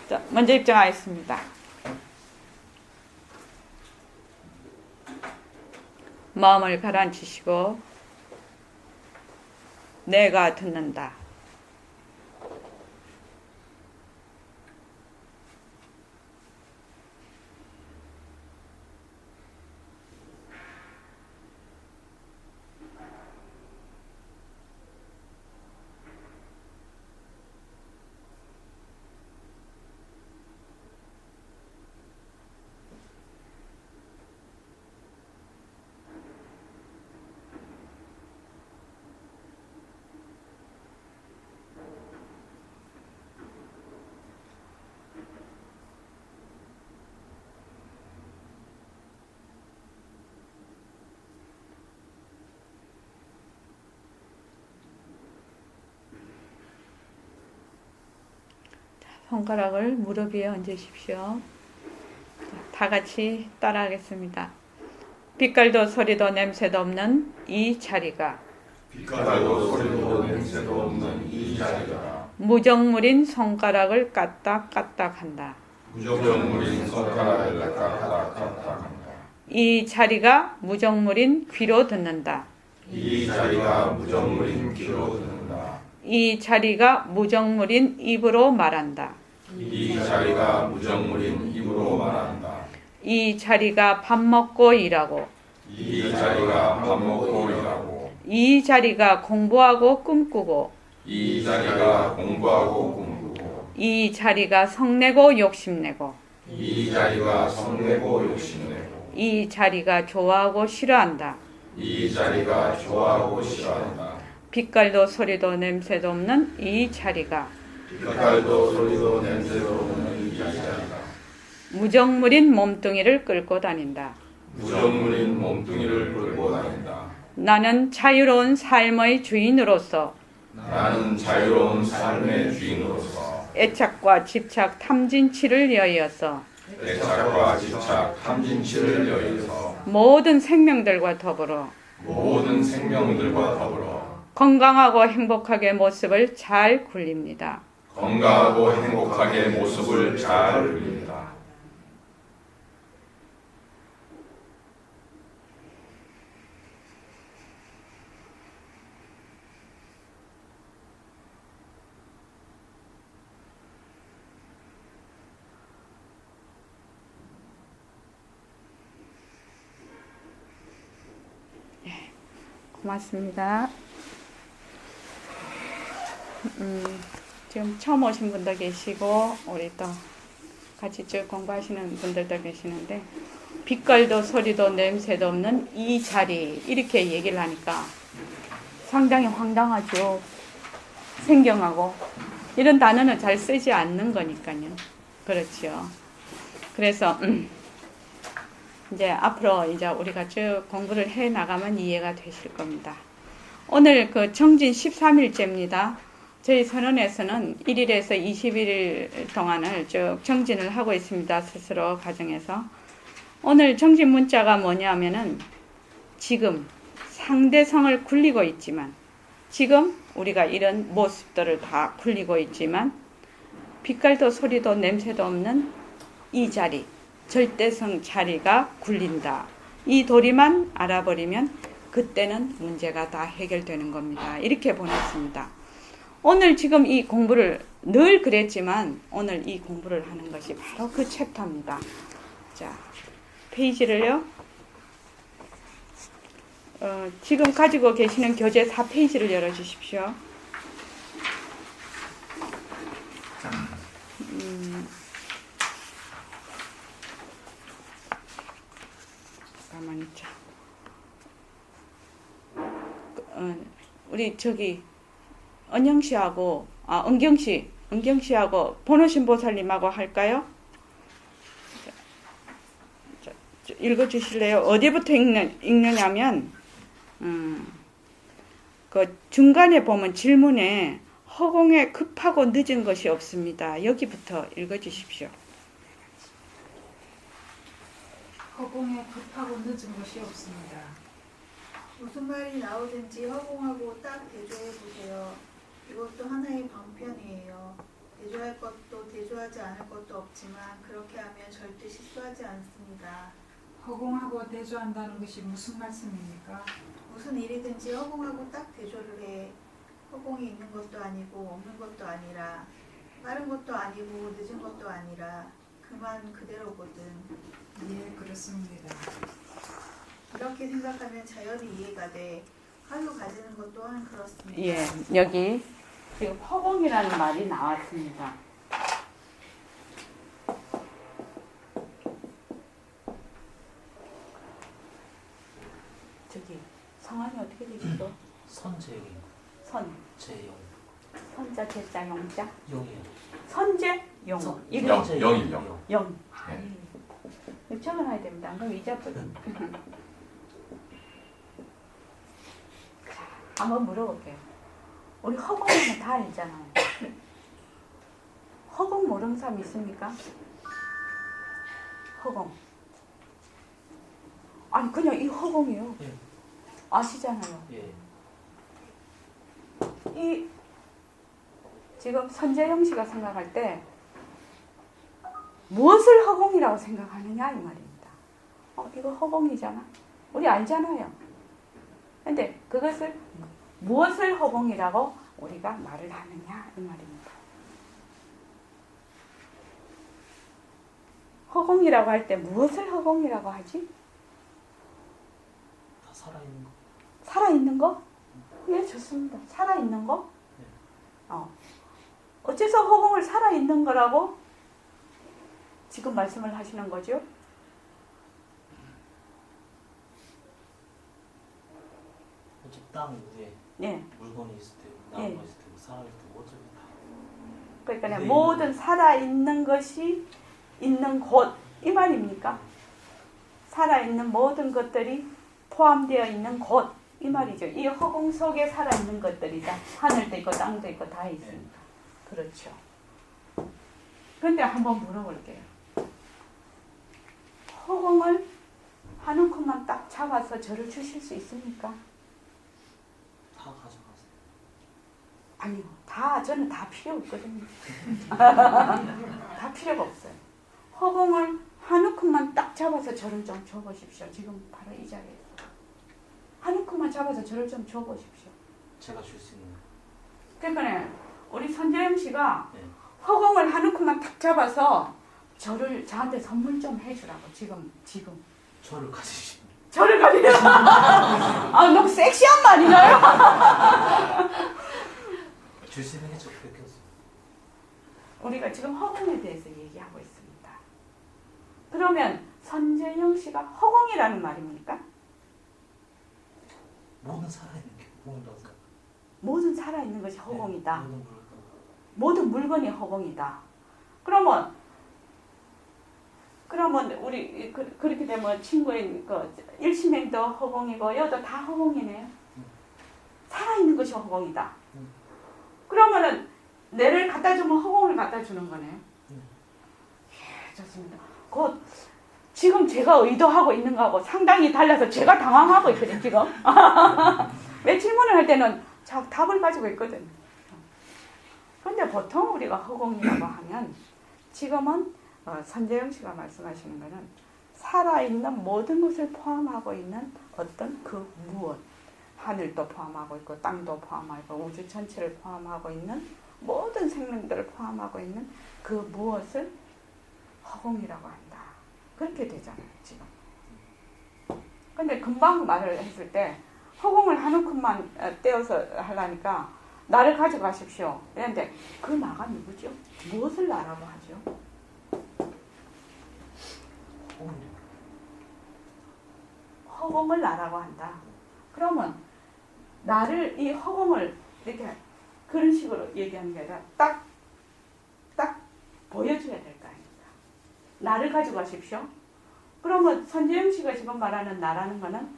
자, 먼저 입장하겠습니다. 마음을 가라앉히시고 내가 듣는다. 손가락을 무릎 위에 얹으십시오. 다 같이 따라하겠습니다. 빛깔도 소리도 냄새도 없는 이 자리가 빛깔도 소리도 냄새도 없는 이 자리가 무정물인 손가락을 까딱까딱한다. 무정물인 손가락을 까딱까딱한다. 이 자리가 무정물인 귀로 듣는다. 이 자리가 무정물인 귀로 듣는다. 이 자리가 무정물인 입으로 말한다. 이 자리가 무정물인 입으로 말한다. 이 자리가 밥 먹고 일하고 이 자리가 밥 먹고 일하고 이 자리가 공부하고 꿈꾸고 이 자리가 공부하고 꿈꾸고 이 자리가 성내고 욕심내고 이 자리가 성내고 욕심내고 이 자리가 좋아하고 싫어한다. 이 자리가 좋아하고 싫어한다. 빛깔도 소리도 냄새도 없는 이 자리가 빛깔도 소리도 냄새도 없는 이 자리가 무정물인 몸뚱이를 끌고 다닌다. 무정물인 몸뚱이를 끌고 다닌다. 나는 자유로운 삶의 주인으로서 나는 자유로운 삶의 주인으로서 애착과 집착 탐진치를 여의어서 애착과 집착 탐진치를 여의서 모든 생명들과 더불어 모든 생명들과 더불어 건강하고 행복하게 모습을 잘 굴립니다. 건강하고 행복하게 모습을 잘 굴립니다. 고맙습니다. 지금 처음 오신 분도 계시고 우리 또 같이 쭉 공부하시는 분들도 계시는데 빛깔도 소리도 냄새도 없는 이 자리 이렇게 얘기를 하니까 상당히 황당하죠. 생경하고 이런 단어는 잘 쓰지 않는 거니까요. 그렇죠. 그래서 이제 앞으로 이제 우리가 쭉 공부를 해 나가면 이해가 되실 겁니다. 오늘 그 정진 13일째입니다. 저희 선언에서는 1일에서 21일 동안을 쭉 정진을 하고 있습니다. 스스로 가정에서. 오늘 정진 문자가 뭐냐면은 지금 상대성을 굴리고 있지만 지금 우리가 이런 모습들을 다 굴리고 있지만 빛깔도 소리도 냄새도 없는 이 자리 절대성 자리가 굴린다. 이 도리만 알아버리면 그때는 문제가 다 해결되는 겁니다. 이렇게 보냈습니다. 오늘 지금 이 공부를 늘 그랬지만 오늘 이 공부를 하는 것이 바로 그 챕터입니다. 자, 페이지를요. 지금 가지고 계시는 교재 4페이지를 열어주십시오. 가만히 있자. 우리 저기 은영 씨하고 은경 씨하고 번호신 보살님하고 할까요? 읽어 주실래요? 어디부터 읽느냐면 그 중간에 보면 질문에 허공에 급하고 늦은 것이 없습니다. 여기부터 읽어 주십시오. 허공에 급하고 늦은 것이 없습니다. 무슨 말이 나오든지 허공하고 딱 대조해 보세요. 이것도 하나의 방편이에요. 대조할 것도 대조할 대조하지 않을 것도 없지만 그렇게 하면 절대 실수하지 않습니다. 허공하고 대조한다는 것이 무슨 말씀입니까? 무슨 일이든지 허공하고 딱 대조를 해. 허공이 있는 것도 아니고 없는 것도 아니라 빠른 것도 아니고 늦은 것도 아니라 그만 그대로거든. 예, 그렇습니다. 이렇게 생각하면 자연히 이해가 돼. 하루 가지는 것 또한 그렇습니다. 예, 여기 지금 허공이라는 말이 나왔습니다. 저기 성함이 어떻게 되시죠? 선재용, 선, 재용, 선자, 제자, 영자, 용이요. 선재, 용. 선- 이거 영, 영이 영. 영. 네. 이거 적어놔야 됩니다. 안 그러면 잊어버려. 한번 물어볼게요. 우리 허공은 다 알잖아요. 허공 모르는 사람 있습니까? 허공. 아니 그냥 이 허공이요. 예. 아시잖아요. 예. 이 지금 선재영 씨가 생각할 때 무엇을 허공이라고 생각하느냐 이 말입니다. 이거 허공이잖아. 우리 알잖아요. 근데 그것을 무엇을 허공이라고 우리가 말을 하느냐 이 말입니다. 허공이라고 할 때 무엇을 허공이라고 하지? 다 살아있는 거. 살아있는 거? 예, 좋습니다. 살아있는 거? 어째서 허공을 살아있는 거라고 지금 말씀을 하시는 거죠? 어차피 땅 위에 예. 물건이 있을 때고 나무가 예. 있을 때고 사람이 있을 때고 어차피 다. 그러니까 네. 모든 살아있는 것이 있는 곳, 이 말입니까? 살아있는 모든 것들이 포함되어 있는 곳, 이 말이죠. 이 허공 속에 살아있는 것들이다. 하늘도 있고 땅도 있고 다 있습니다. 그렇죠. 근데 한번 물어볼게요. 허공을 한 움큼만 딱 잡아서 저를 주실 수 있습니까? 다 가져가세요. 아니요. 저는 다 필요 없거든요. 다 필요가 없어요. 허공을 한 움큼만 딱 잡아서 저를 좀 줘보십시오. 지금 바로 이 자리에서. 한 움큼만 잡아서 저를 좀 줘보십시오. 제가 줄 수 있는 거. 그러니까 우리 선재영 씨가 네. 허공을 한 움큼만 딱 잡아서 저한테 선물 좀 해주라고. 지금. 저를 가지시면. 저를 가지려. 너무 섹시한 말이나요? 줄 수 있는 게 저밖에 없어요. 우리가 지금 허공에 대해서 얘기하고 있습니다. 그러면 선재영 씨가 허공이라는 말입니까? 모든 살아있는 게 허공이라고 생각. 모든 살아있는 것이 허공이다. 네, 모든 물건. 모든 물건이 허공이다. 그러면 우리 그렇게 되면 친구인 일심행도 허공이고 여도 다 허공이네요. 살아있는 것이 허공이다. 그러면은 내를 갖다 주면 허공을 갖다 주는 거네요. 예, 좋습니다. 곧 지금 제가 의도하고 있는 거하고 상당히 달라서 제가 당황하고 있거든요. 지금. 왜 질문을 할 때는 답을 가지고 있거든요. 그런데 보통 우리가 허공이라고 하면 지금은 선재영 씨가 말씀하시는 것은 살아있는 모든 것을 포함하고 있는 어떤 그 무엇, 하늘도 포함하고 있고 땅도 포함하고 있고 우주 전체를 포함하고 있는 모든 생명들을 포함하고 있는 그 무엇을 허공이라고 한다. 그렇게 되잖아요, 지금. 근데 금방 말을 했을 때 허공을 한 움큼만 떼어서 하려니까 나를 가져가십시오. 그런데 그 나가 누구죠? 무엇을 나라고 하죠? 허공을 나라고 한다. 그러면 나를 이 허공을 이렇게 그런 식으로 얘기하는 게 아니라 딱 보여줘야 될 거 아닙니까? 나를 가져가십시오. 그러면 선재영 씨가 지금 말하는 나라는 거는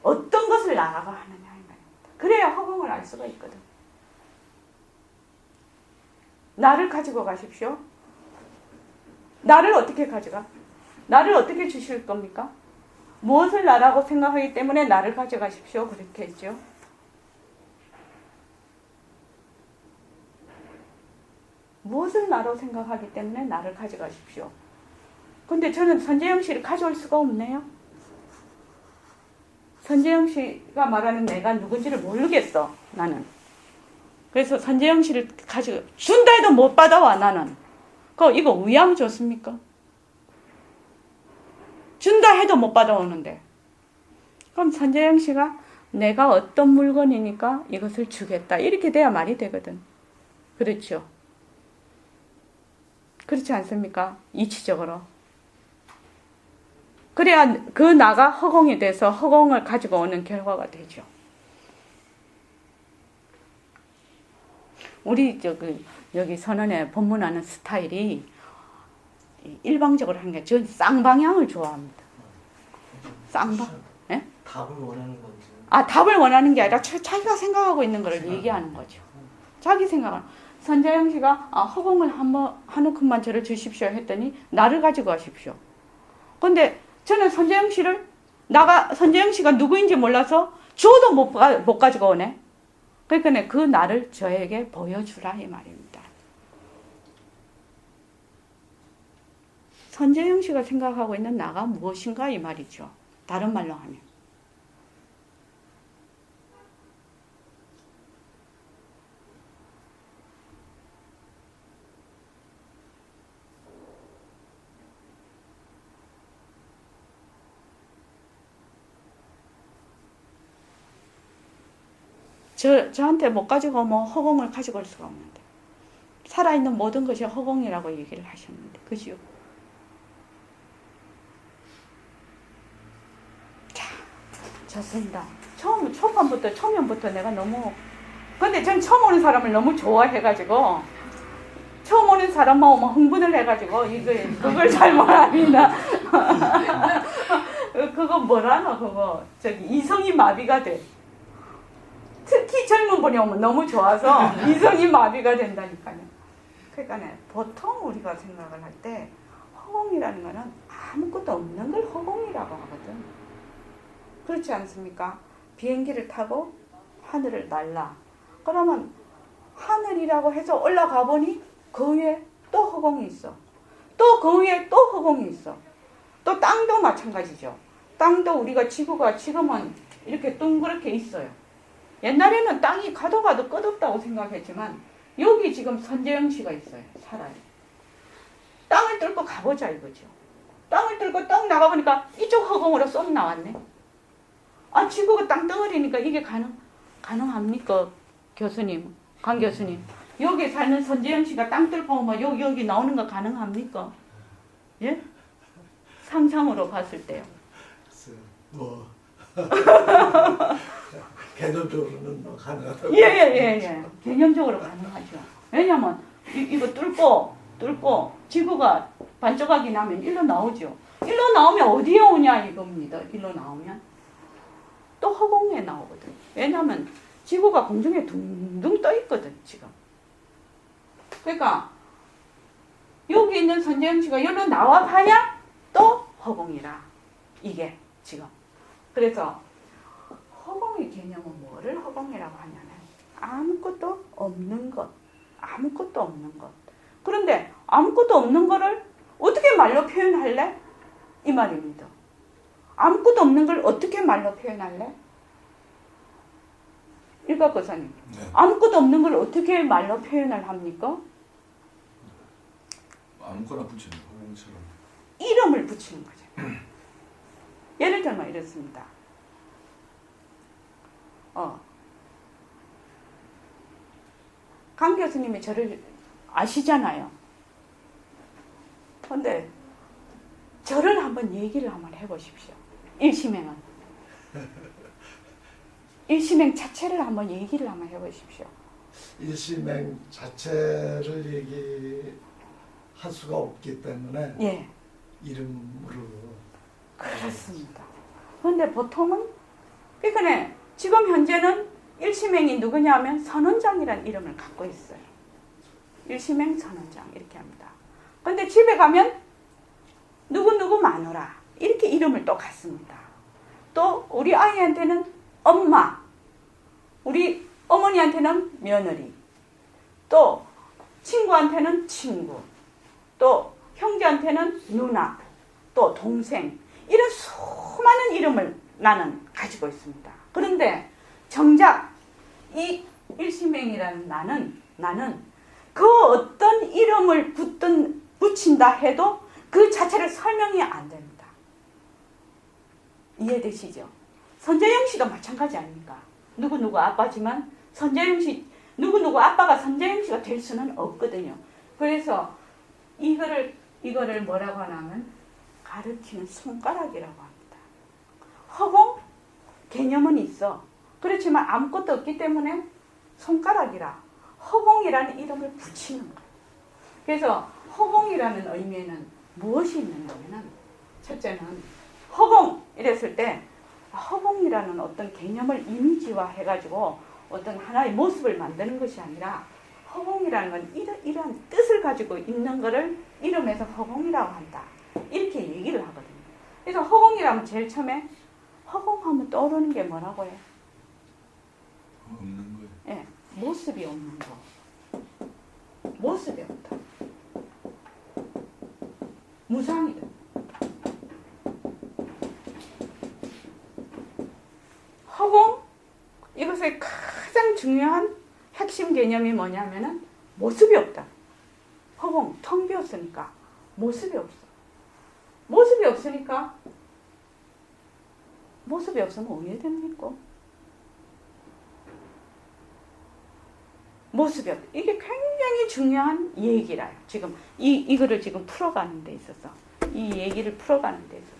어떤 것을 나라고 하느냐 이 말입니다. 그래야 허공을 알 수가 있거든. 나를 가지고 가십시오. 나를 어떻게 가져가? 나를 어떻게 주실 겁니까? 무엇을 나라고 생각하기 때문에 나를 가져가십시오. 그렇게 했죠. 무엇을 나로 생각하기 때문에 나를 가져가십시오. 근데 저는 선재영 씨를 가져올 수가 없네요. 선재영 씨가 말하는 내가 누군지를 모르겠어, 나는. 그래서 선재영 씨를 가지고 준다 해도 못 받아와, 나는. 이거 위암 좋습니까? 준다 해도 못 받아오는데. 그럼 선재영 씨가 내가 어떤 물건이니까 이것을 주겠다. 이렇게 돼야 말이 되거든. 그렇죠? 그렇지 않습니까? 이치적으로. 그래야 그 나가 허공이 돼서 허공을 가지고 오는 결과가 되죠. 우리 여기 선언에 법문하는 스타일이 일방적으로 하는 게 저는 쌍방향을 좋아합니다. 쌍방? 예? 답을 원하는 건지. 답을 원하는 게 아니라 자기가 생각하고 있는 걸 얘기하는 거죠. 자기 생각을. 선재영 씨가 허공을 한번 한 움큼만 저를 주십시오 했더니 나를 가지고 가십시오. 근데 저는 선재영 씨가 누구인지 몰라서 줘도 못 가지고 오네. 그러니까 그 나를 저에게 보여주라 이 말입니다. 선재영 씨가 생각하고 있는 나가 무엇인가 이 말이죠. 다른 말로 하면. 저한테 못 가지고 허공을 가지고 올 수가 없는데. 살아있는 모든 것이 허공이라고 얘기를 하셨는데. 그죠? 자, 좋습니다. 초면부터 내가 너무. 근데 전 처음 오는 사람을 너무 좋아해가지고, 처음 오는 사람만 오면 흥분을 해가지고, 그걸 잘 못합니다. 그거 뭐라노, 그거. 이성이 마비가 돼. 특히 젊은 분이 오면 너무 좋아서 이성이 마비가 된다니까요. 그러니까 보통 우리가 생각을 할 때 허공이라는 거는 아무것도 없는 걸 허공이라고 하거든. 그렇지 않습니까? 비행기를 타고 하늘을 날라. 그러면 하늘이라고 해서 올라가 보니 그 위에 또 허공이 있어. 또 그 위에 또 허공이 있어. 또 땅도 마찬가지죠. 땅도 우리가 지구가 지금은 이렇게 둥그렇게 있어요. 옛날에는 땅이 가도 끝없다고 생각했지만 여기 지금 선재영 씨가 있어요. 살아요. 땅을 뚫고 가보자 이거죠. 땅을 뚫고 딱 나가보니까 이쪽 허공으로 쏙 나왔네. 지구가 땅덩어리니까 이게 가능합니까? 교수님, 강 교수님. 여기 사는 선재영 씨가 땅 뚫고 오면 여기 나오는 거 가능합니까? 예? 상상으로 봤을 때요. 개념적으로는 가능하다고. 예. 개념적으로 가능하죠. 왜냐면 이거 뚫고 지구가 반조각이 나면 일로 나오죠. 일로 나오면 어디에 오냐 이겁니다. 일로 나오면 또 허공에 나오거든. 왜냐면 지구가 공중에 둥둥 떠 있거든 지금. 그러니까 여기 있는 선재영 씨가 여기로 나와 봐야 또 허공이라 이게 지금. 그래서 허공의 개념은 뭐를 허공이라고 하냐면 아무것도 없는 것. 그런데 아무것도 없는 거를 어떻게 말로 표현할래? 이 말입니다. 아무것도 없는 걸 어떻게 말로 표현할래? 일박 교사님. 네. 아무것도 없는 걸 어떻게 말로 표현을 합니까? 아무거나 붙이는 허공처럼. 이름을 붙이는 거죠. 예를 들면 이렇습니다. 강 교수님이 저를 아시잖아요. 근데 저를 한번 얘기를 한번 해보십시오. 일심행은. 일심행 자체를 한번 얘기를 한번 해보십시오. 일심행 자체를 얘기할 수가 없기 때문에 예. 이름으로. 그렇습니다. 그런데 보통은 그러니까 지금 현재는 일심행이 누구냐 하면 선원장이라는 이름을 갖고 있어요. 일심행 선원장 이렇게 합니다. 근데 집에 가면 누구누구 마누라 이렇게 이름을 또 갖습니다. 또 우리 아이한테는 엄마, 우리 어머니한테는 며느리, 또 친구한테는 친구, 또 형제한테는 누나, 또 동생, 이런 수많은 이름을 나는 가지고 있습니다. 그런데 정작 이 일시맹이라는 나는 그 어떤 이름을 붙인다 해도 그 자체를 설명이 안 됩니다. 이해되시죠? 선재영 씨도 마찬가지 아닙니까? 누구누구 아빠지만 선재영 씨, 누구누구 아빠가 선재영 씨가 될 수는 없거든요. 그래서 이거를 뭐라고 하냐면 가르치는 손가락이라고 합니다. 허공 개념은 있어. 그렇지만 아무것도 없기 때문에 손가락이라 허공이라는 이름을 붙이는 거예요. 그래서 허공이라는 의미에는 무엇이 있느냐면 첫째는 허공 이랬을 때 허공이라는 어떤 개념을 이미지화 해가지고 어떤 하나의 모습을 만드는 것이 아니라 허공이라는 건 이러한 뜻을 가지고 있는 것을 이름에서 허공이라고 한다. 이렇게 얘기를 하거든요. 그래서 허공이라면 제일 처음에 허공하면 떠오르는 게 뭐라고 해요? 없는 거예요. 예, 모습이 없는 거. 모습이 없다. 무상이다. 허공, 이것의 가장 중요한 핵심 개념이 뭐냐면은 모습이 없다. 허공, 텅 비었으니까 모습이 없어. 모습이 없으니까 모습이 없으면 어떻게 됩니까? 모습이 없다. 이게 굉장히 중요한 얘기라요. 지금 이거를 지금 풀어가는 데 있어서 이 얘기를 풀어가는 데 있어서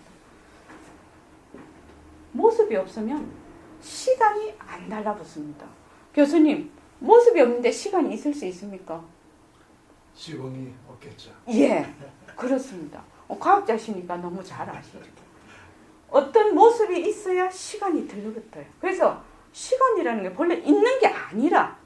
모습이 없으면 시간이 안 달라붙습니다. 교수님, 모습이 없는데 시간이 있을 수 있습니까? 시공이 없겠죠. 예, 그렇습니다. 과학자시니까 너무 잘 아시죠. 어떤 모습이 있어야 시간이 들러붙어요. 그래서 시간이라는 게 본래 있는 게 아니라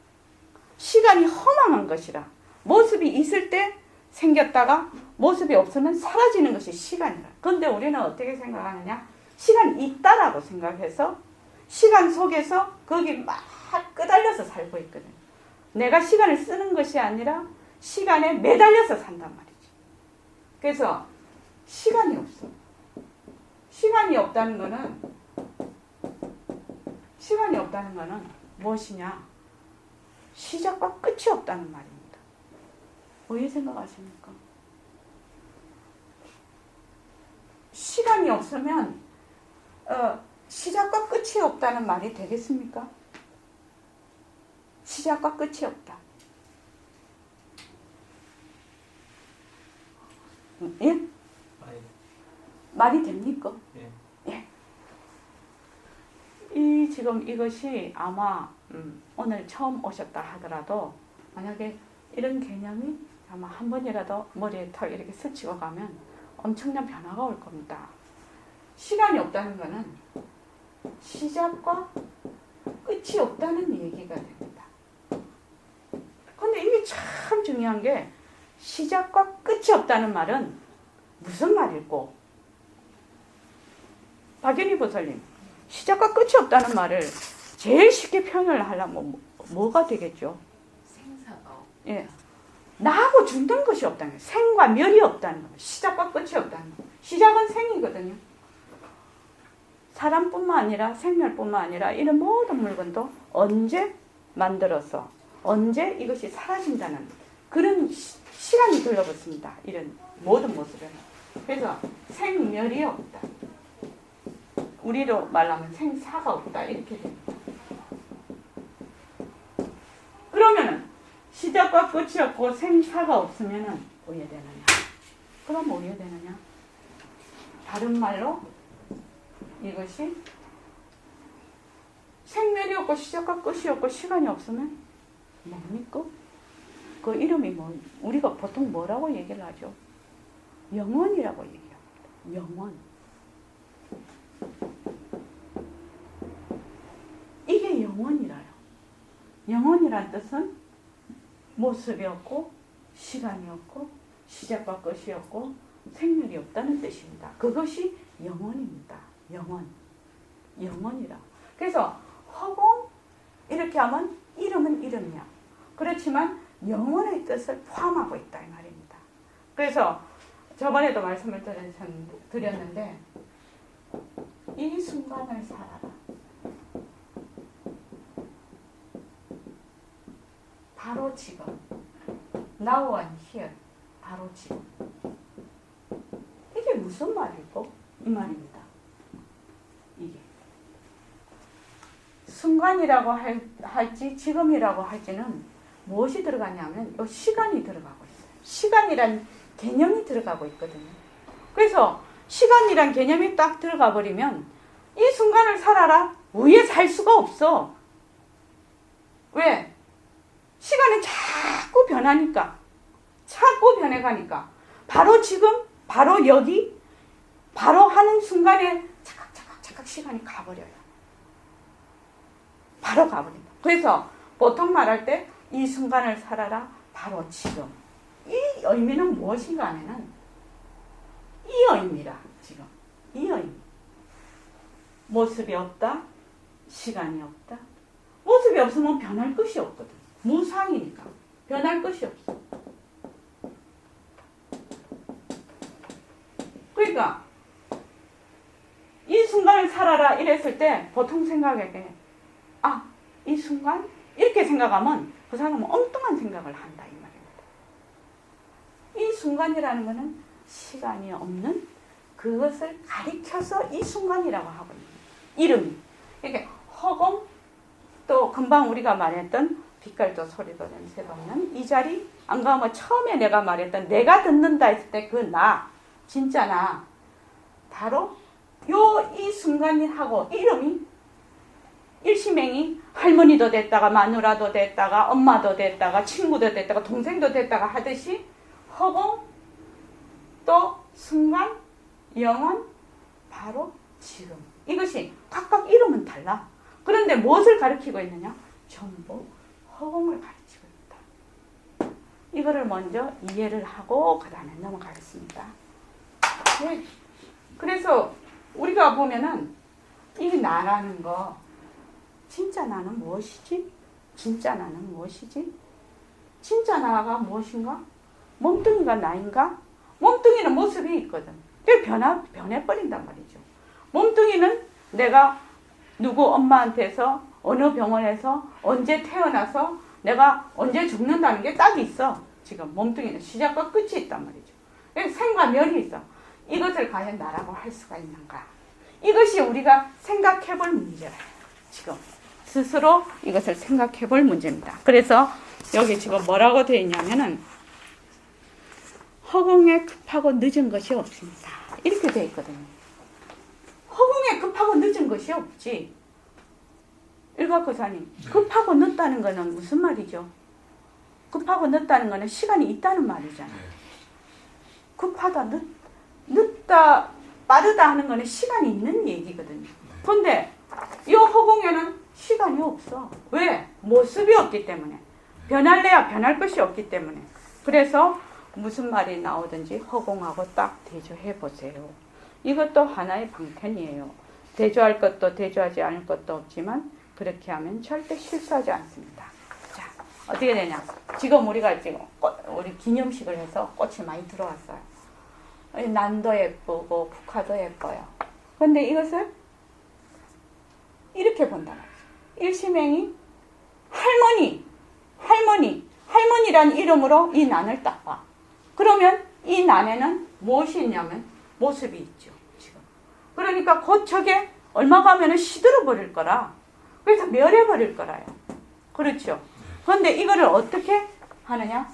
시간이 허망한 것이라 모습이 있을 때 생겼다가 모습이 없으면 사라지는 것이 시간이라. 그런데 우리는 어떻게 생각하느냐? 시간이 있다라고 생각해서 시간 속에서 거기 막 끄달려서 살고 있거든요. 내가 시간을 쓰는 것이 아니라 시간에 매달려서 산단 말이지. 그래서 시간이 없어. 시간이 없다는 거는 무엇이냐? 시작과 끝이 없다는 말입니다. 왜 생각하십니까? 시간이 없으면 시작과 끝이 없다는 말이 되겠습니까? 시작과 끝이 없다. 예? 말이 됩니까? 예. 예. 지금 이것이 아마 오늘 처음 오셨다 하더라도 만약에 이런 개념이 아마 한 번이라도 머리에 탁 이렇게 스치고 가면 엄청난 변화가 올 겁니다. 시간이 없다는 것은 시작과 끝이 없다는 얘기가 됩니다. 근데 이게 참 중요한 게 시작과 끝이 없다는 말은 무슨 말일꼬? 박연희 보살님, 시작과 끝이 없다는 말을 제일 쉽게 표현을 하려면 뭐가 되겠죠? 생사가 예, 나하고 중단 것이 없다는 거예요. 생과 멸이 없다는 거예요. 시작과 끝이 없다는 거예요. 시작은 생이거든요. 사람뿐만 아니라 생멸뿐만 아니라 이런 모든 물건도 언제 만들어서 언제 이것이 사라진다는 그런 시간이 들러붙습니다. 이런 모든 모습에는. 그래서 생멸이 없다. 우리로 말하면 생사가 없다. 이렇게 됩니다. 그러면은 시작과 끝이 없고 생사가 없으면은 뭐해야 되느냐? 그럼 뭐 해야 되느냐? 다른 말로 이것이 생멸이 없고 시작과 끝이 없고 시간이 없으면 뭡니까? 그 이름이 뭐 우리가 보통 뭐라고 얘기를 하죠? 영원이라고 얘기합니다. 영원. 이게 영원이라요. 영원이란 뜻은 모습이 없고 시간이 없고 시작과 끝이 없고 생멸이 없다는 뜻입니다. 그것이 영원입니다. 영원. 영원이라. 그래서 허공 이렇게 하면 이름은 이름이야. 그렇지만 영원의 뜻을 포함하고 있다 이 말입니다. 그래서 저번에도 말씀을 드렸는데 이 순간을 살아라. 바로 지금. Now and here. 바로 지금. 이게 무슨 말일까? 이 말입니다. 이게. 순간이라고 할지 지금이라고 할지는 무엇이 들어가냐면 이 시간이 들어가고 있어요. 시간이란 개념이 들어가고 있거든요. 그래서 시간이란 개념이 딱 들어가 버리면 이 순간을 살아라. 위에 살 수가 없어. 왜? 시간이 자꾸 변하니까. 자꾸 변해가니까. 바로 지금, 바로 여기, 바로 하는 순간에 착각 시간이 가버려요. 바로 가버린다. 그래서 보통 말할 때 이 순간을 살아라. 바로 지금. 이 의미는 무엇인가 하면은 이 의미라. 지금. 이 의미. 모습이 없다. 시간이 없다. 모습이 없으면 변할 것이 없거든. 무상이니까. 변할 것이 없어. 그러니까 이 순간을 살아라 이랬을 때 보통 생각에게 아, 이 순간? 이렇게 생각하면 그 사람은 엉뚱한 생각을 한다 이 말입니다. 이 순간이라는 것은 시간이 없는 그것을 가리켜서 이 순간이라고 하고 있는 이름이. 이렇게 허공 또 금방 우리가 말했던 빛깔도 소리도 냄새도 없는 이 자리 안 가면 처음에 내가 말했던 내가 듣는다 했을 때 그 나 진짜 나 바로 이 순간하고 이름이 일시맹이 할머니도 됐다가 마누라도 됐다가 엄마도 됐다가 친구도 됐다가 동생도 됐다가 하듯이 허공 또 순간 영원 바로 지금 이것이 각각 이름은 달라. 그런데 무엇을 가리키고 있느냐? 전부 허공을 가르치고 있다. 이거를 먼저 이해를 하고 그 다음에 넘어가겠습니다. 네. 그래서 우리가 보면은 이 나라는 거 진짜 나는 무엇이지? 진짜 나는 무엇이지? 진짜 나가 무엇인가? 몸뚱이가 나인가? 몸뚱이는 모습이 있거든. 그게 변해버린단 말이죠. 몸뚱이는 내가 누구 엄마한테서 어느 병원에서 언제 태어나서 내가 언제 죽는다는 게 딱 있어. 지금 몸뚱이는 시작과 끝이 있단 말이죠. 생과 멸이 있어. 이것을 과연 나라고 할 수가 있는가? 이것이 우리가 생각해 볼 문제라. 지금 스스로 이것을 생각해 볼 문제입니다. 그래서 여기 지금 뭐라고 되어 있냐면은 허공에 급하고 늦은 것이 없습니다. 이렇게 되어 있거든요. 허공에 급하고 늦은 것이 없지. 일각거사님, 급하고 늦다는 것은 무슨 말이죠? 급하고 늦다는 것은 시간이 있다는 말이잖아요. 급하다, 늦다, 빠르다 하는 것은 시간이 있는 얘기거든요. 그런데 이 허공에는 시간이 없어. 왜? 모습이 없기 때문에. 변할래야 변할 것이 없기 때문에. 그래서 무슨 말이 나오든지 허공하고 딱 대조해 보세요. 이것도 하나의 방편이에요. 대조할 것도 대조하지 않을 것도 없지만 그렇게 하면 절대 실수하지 않습니다. 자, 어떻게 되냐? 지금 우리가 지금 우리 기념식을 해서 꽃이 많이 들어왔어요. 난도 예쁘고 국화도 예뻐요. 그런데 이것을 이렇게 본단 말이죠. 일시맹이 할머니란 이름으로 이 난을 딱 봐. 그러면 이 난에는 무엇이 있냐면 모습이 있죠. 지금. 그러니까 곧 저게 얼마 가면은 시들어 버릴 거라. 그래서 멸해 버릴 거라요. 그렇죠. 그런데 이거를 어떻게 하느냐?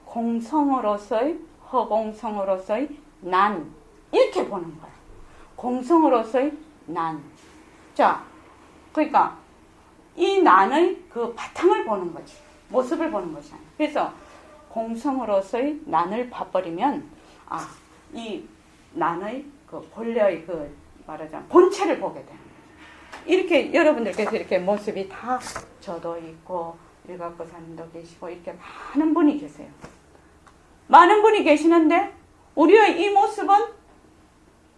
공성으로서의 허공성으로서의 난 이렇게 보는 거야. 공성으로서의 난. 자, 그러니까 이 난의 그 바탕을 보는 거지. 모습을 보는 것이 아니야. 그래서 공성으로서의 난을 봐버리면 이 난의 그 본래의 그 말하자면 본체를 보게 되는 거죠. 이렇게 여러분들께서 이렇게 모습이 다 저도 있고 일각거사님도 계시고 이렇게 많은 분이 계세요. 많은 분이 계시는데 우리의 이 모습은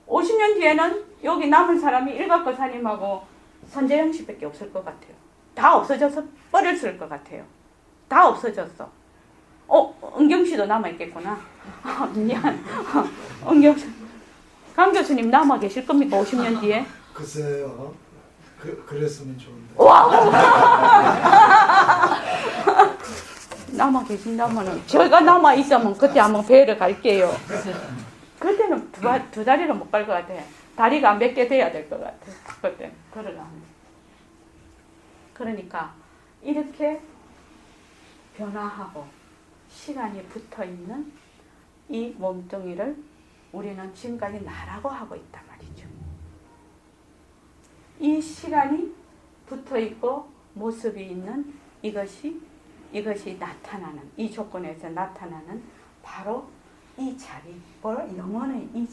50년 뒤에는 여기 남은 사람이 일각거사님하고 선재영 씨밖에 없을 것 같아요. 다 없어져서 버렸을 것 같아요. 다 없어졌어. 은경 씨도 남아있겠구나. 미안. 은경 씨. 강 교수님 남아 계실 겁니까? 50년 뒤에? 글쎄요. 그랬으면 좋은데. 남아 계신다면은 제가 남아 있으면 그때 한번 뵈러 갈게요. 그때는 두 다리를 못 갈 것 같아. 다리가 몇 개 돼야 될 것 같아. 그때 걸어가면. 그러니까 이렇게 변화하고 시간이 붙어 있는 이 몸뚱이를 우리는 지금까지 나라고 하고 있단 말이죠. 이 시간이 붙어 있고 모습이 있는 이것이 나타나는, 이 조건에서 나타나는 바로 이 자리, 영혼의 이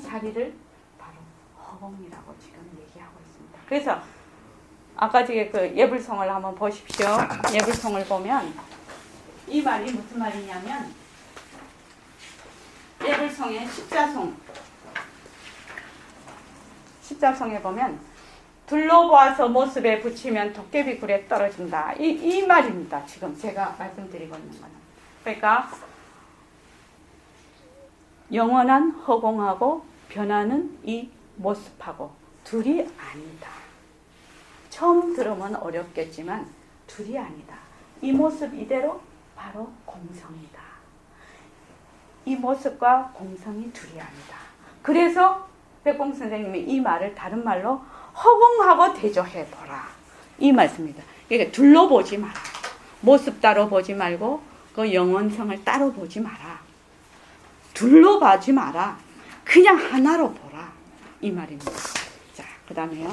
자리를 바로 허공이라고 지금 얘기하고 있습니다. 그래서 아까 저기 그 예불송을 한번 보십시오. 예불송을 보면 이 말이 무슨 말이냐면 예불송의 십자송에 보면 둘러보아서 모습에 붙이면 도깨비 굴에 떨어진다. 이 말입니다. 지금 제가 말씀드리고 있는 거는. 그러니까 영원한 허공하고 변하는 이 모습하고 둘이 아니다. 처음 들으면 어렵겠지만 둘이 아니다. 이 모습 이대로 바로 공성이다. 이 모습과 공성이 둘이 아니다. 그래서 백공 선생님이 이 말을 다른 말로 허공하고 대조해보라. 이 말씀입니다. 그러니까 둘러보지 마라. 모습 따로 보지 말고 그 영원성을 따로 보지 마라. 둘러보지 마라. 그냥 하나로 보라. 이 말입니다. 자, 그 다음에요.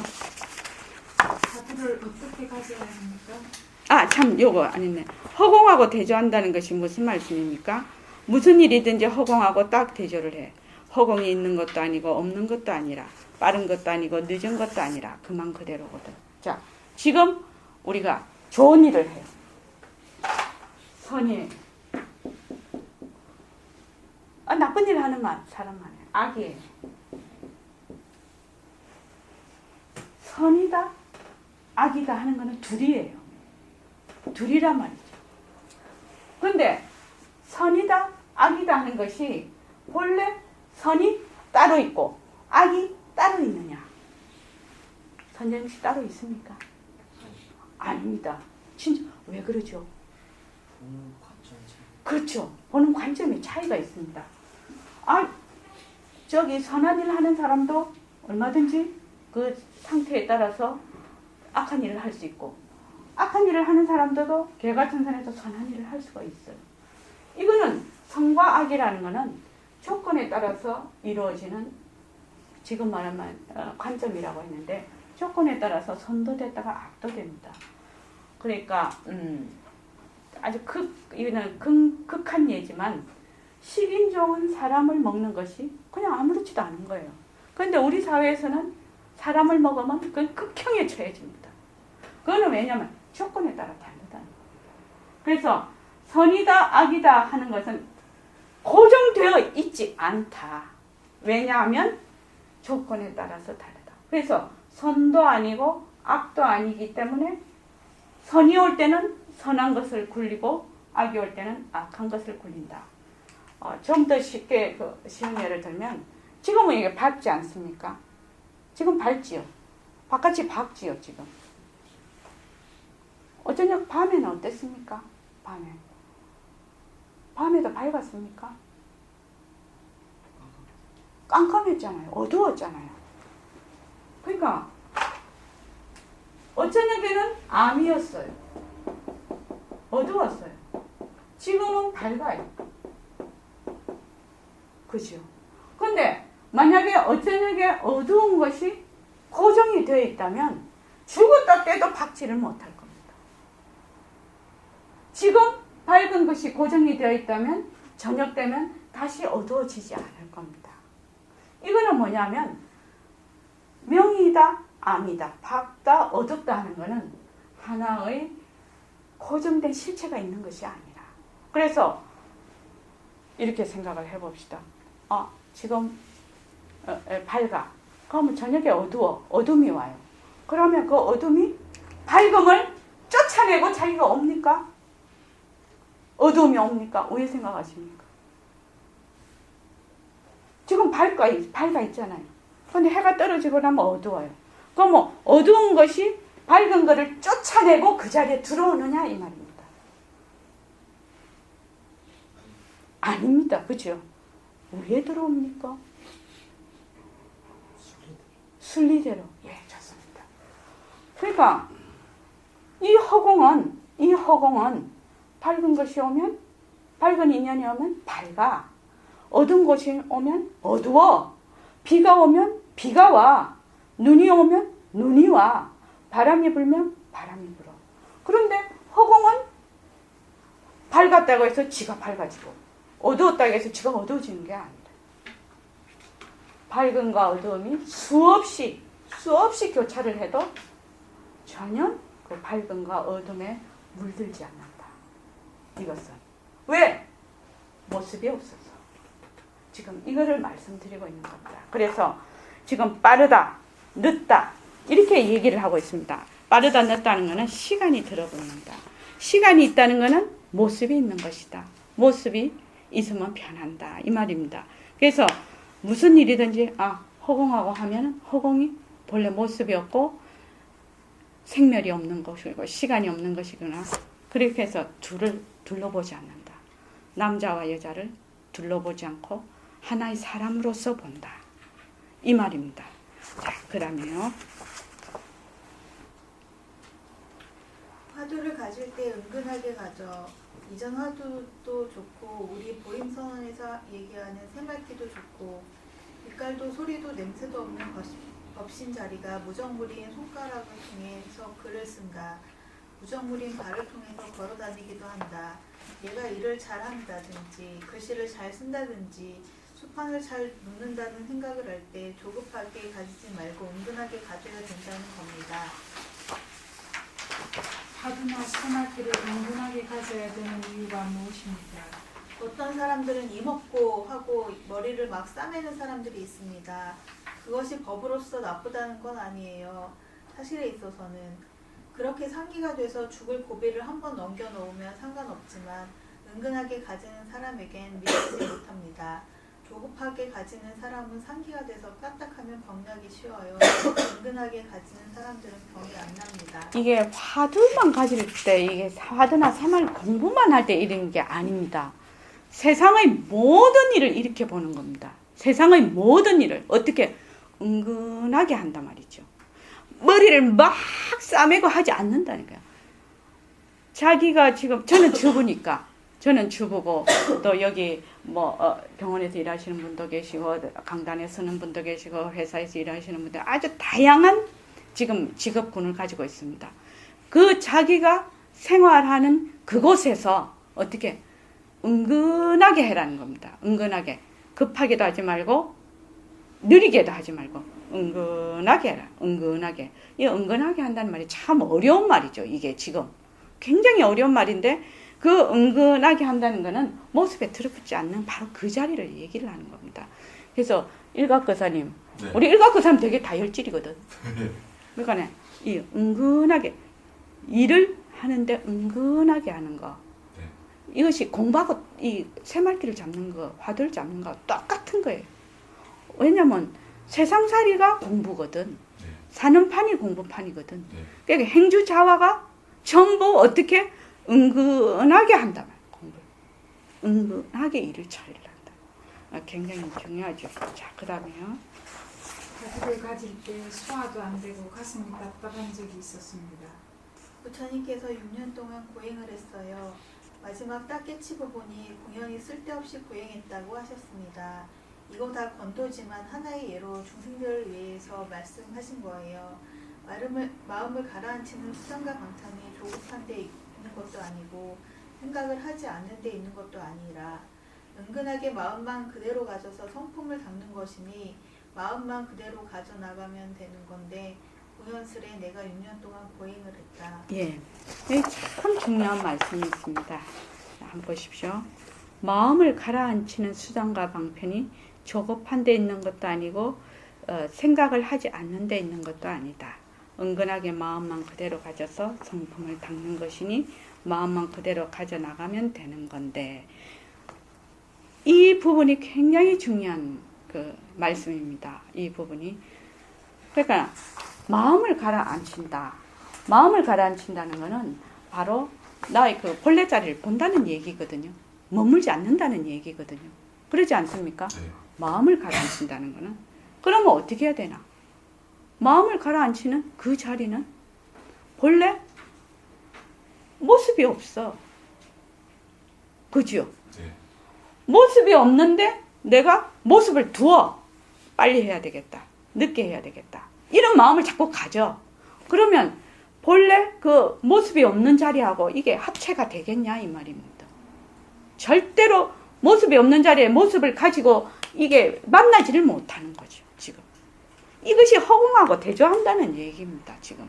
자두를 어떻게 가져야 합니까? 참 요거 아니네. 허공하고 대조한다는 것이 무슨 말씀입니까? 무슨 일이든지 허공하고 딱 대조를 해. 허공이 있는 것도 아니고 없는 것도 아니라 빠른 것도 아니고 늦은 것도 아니라 그만 그대로거든. 자, 지금 우리가 좋은 일을 해요. 선이 나쁜 일을 하는 사람만 해요. 악이에요. 선이다, 악이다 하는 거는 둘이에요. 둘이란 말이죠. 근데 선이다, 악이다 하는 것이 본래 선이 따로 있고 악이 따로 있느냐? 선생님 씨 따로 있습니까? 아닙니다. 진짜 왜 그러죠? 보는 관점이 차이. 그렇죠. 보는 관점의 차이가 있습니다. 저기 선한 일 하는 사람도 얼마든지 그 상태에 따라서 악한 일을 할 수 있고 악한 일을 하는 사람들도 개과천선해서 선한 일을 할 수가 있어요. 이거는 선과 악이라는 거는 조건에 따라서 이루어지는 지금 말한 관점이라고 했는데 조건에 따라서 선도 됐다가 악도 됩니다. 그러니까 아주 이거는 극한 예지만 식인 좋은 사람을 먹는 것이 그냥 아무렇지도 않은 거예요. 그런데 우리 사회에서는 사람을 먹으면 그건 극형에 처해집니다. 그거는 왜냐하면 조건에 따라 다르다는 거예요. 그래서 선이다 악이다 하는 것은 고정되어 있지 않다. 왜냐하면 조건에 따라서 다르다. 그래서 선도 아니고 악도 아니기 때문에 선이 올 때는 선한 것을 굴리고 악이 올 때는 악한 것을 굴린다. 좀 더 쉽게 쉬운 예를 들면 지금은 이게 밝지 않습니까? 지금 밝지요. 바깥이 밝지요 지금. 어쩌냐 밤에는 어땠습니까? 밤에도 밝았습니까? 깜깜했잖아요. 어두웠잖아요. 그러니까 어쩌냐에는 암이었어요. 어두웠어요. 지금은 밝아요. 그죠? 근데 만약에 어쩌냐에 어두운 것이 고정이 되어 있다면 죽었다 때도 밝지를 못할 겁니다. 지금 밝은 것이 고정이 되어 있다면 저녁 되면 다시 어두워지지 않을 겁니다. 이거는 뭐냐면 명이다, 암이다, 밝다, 어둡다 하는 것은 하나의 고정된 실체가 있는 것이 아니라 그래서 이렇게 생각을 해봅시다. 지금 밝아. 그러면 저녁에 어둠이 와요. 그러면 그 어둠이 밝음을 쫓아내고 자기가 옵니까? 어두움이 옵니까? 왜 생각하십니까? 지금 밝아 있잖아요. 근데 해가 떨어지고 나면 어두워요. 그럼 뭐 어두운 것이 밝은 것을 쫓아내고 그 자리에 들어오느냐 이 말입니다. 아닙니다. 그죠? 왜 들어옵니까? 순리대로. 예, 좋습니다. 그러니까 이 허공은 밝은 것이 오면, 밝은 인연이 오면 밝아. 어두운 것이 오면 어두워. 비가 오면 비가 와. 눈이 오면 눈이 와. 바람이 불면 바람이 불어. 그런데 허공은 밝았다고 해서 지가 밝아지고, 어두웠다고 해서 지가 어두워지는 게 아니다. 밝음과 어두움이 수없이 교차를 해도 전혀 그 밝음과 어둠에 물들지 않는다. 이것은 왜? 모습이 없어서. 지금 이거를 말씀드리고 있는 겁니다. 그래서 지금 빠르다, 늦다 이렇게 얘기를 하고 있습니다. 빠르다, 늦다는 것은 시간이 들어붙는다. 시간이 있다는 것은 모습이 있는 것이다. 모습이 있으면 변한다. 이 말입니다. 그래서 무슨 일이든지 허공하고 하면 허공이 본래 모습이 없고 생멸이 없는 것이고 시간이 없는 것이구나. 그렇게 해서 둘을 둘러보지 않는다. 남자와 여자를 둘러보지 않고 하나의 사람으로서 본다. 이 말입니다. 자, 그 다음에요. 화두를 가질 때 은근하게 가져. 이전 화두도 좋고 우리 보림선언에서 얘기하는 새말기도 좋고 빛깔도 소리도 냄새도 없는 법신 자리가 무정무리인 손가락을 통해서 글을 쓴다. 무정무리인 발을 통해서 걸어다니기도 한다. 얘가 일을 잘한다든지 글씨를 잘 쓴다든지 수판을 잘 눕는다는 생각을 할 때 조급하게 가지지 말고 은근하게 가져야 된다는 겁니다. 화두나 새말기를 은근하게 가져야 되는 이유가 무엇입니까? 어떤 사람들은 이먹고 하고 머리를 막 싸매는 사람들이 있습니다. 그것이 법으로서 나쁘다는 건 아니에요. 사실에 있어서는 그렇게 상기가 돼서 죽을 고비를 한번 넘겨놓으면 상관없지만 은근하게 가지는 사람에겐 미치지 못합니다. 조급하게 가지는 사람은 상기가 돼서 까딱하면 병나기 쉬워요. 은근하게 가지는 사람들은 병이 안 납니다. 이게 화두만 가질 때, 이게 화두나 새말 공부만 할 때 이런 게 아닙니다. 세상의 모든 일을 이렇게 보는 겁니다. 세상의 모든 일을 어떻게 은근하게 한단 말이죠. 머리를 막 싸매고 하지 않는다니까요. 자기가 지금 저는 주부고 또 여기 병원에서 일하시는 분도 계시고 강단에 서는 분도 계시고 회사에서 일하시는 분들 아주 다양한 지금 직업군을 가지고 있습니다. 그 자기가 생활하는 그곳에서 어떻게 은근하게 해라는 겁니다. 은근하게. 급하게도 하지 말고 느리게도 하지 말고 은근하게 해라. 은근하게. 이 은근하게 한다는 말이 참 어려운 말이죠. 이게 지금 굉장히 어려운 말인데 그 은근하게 한다는 거는 모습에 들어붙지 않는 바로 그 자리를 얘기를 하는 겁니다. 그래서 일각거사님, 네. 우리 일각거사님 되게 다혈질이거든. 그러니까 이 은근하게 일을 하는데 은근하게 하는 거. 네. 이것이 공부하고 이 새말기를 잡는 거, 화두를 잡는 거 똑같은 거예요. 왜냐면 세상살이가 공부거든. 네. 사는 판이 공부판이거든. 네. 그러니까 행주자화가 전부 어떻게 은근하게 한다. 공부를. 은근하게 일을 처리를 한다. 굉장히 중요하죠. 자, 그 다음에요. 화두를 가질 때 소화도 안 되고 가슴이 답답한 적이 있었습니다. 부처님께서 6년 동안 고행을 했어요. 마지막 딱 깨치고 보니 공연히 쓸데없이 고행했다고 하셨습니다. 이거 다 권도지만 하나의 예로 중생들을 위해서 말씀하신 거예요. 마음을 가라앉히는 수상과 방탕이 조급한 데 있는 것도 아니고 생각을 하지 않는 데 있는 것도 아니라 은근하게 마음만 그대로 가져서 성품을 닦는 것이니 마음만 그대로 가져나가면 되는 건데 공연스레 내가 6년 동안 고행을 했다. 예, 여기 참 중요한 말씀이 있습니다. 자, 한번 보십시오. 마음을 가라앉히는 수단과 방편이 조급한 데 있는 것도 아니고 생각을 하지 않는 데 있는 것도 아니다. 은근하게 마음만 그대로 가져서 성품을 닦는 것이니 마음만 그대로 가져나가면 되는 건데 이 부분이 굉장히 중요한 그 말씀입니다. 이 부분이. 그러니까 마음을 가라앉힌다. 마음을 가라앉힌다는 것은 바로 나의 그 본래 자리를 본다는 얘기거든요. 머물지 않는다는 얘기거든요. 그러지 않습니까? 네. 마음을 가라앉힌다는 것은. 그러면 어떻게 해야 되나? 마음을 가라앉히는 그 자리는 본래 모습이 없어. 그죠? 네. 모습이 없는데 내가 모습을 두어. 빨리 해야 되겠다. 늦게 해야 되겠다. 이런 마음을 자꾸 가져. 그러면 본래 그 모습이 없는 자리하고 이게 합체가 되겠냐 이 말입니다. 절대로 모습이 없는 자리에 모습을 가지고 이게 만나지를 못하는 거죠. 지금. 이것이 허공하고 대조한다는 얘기입니다. 지금.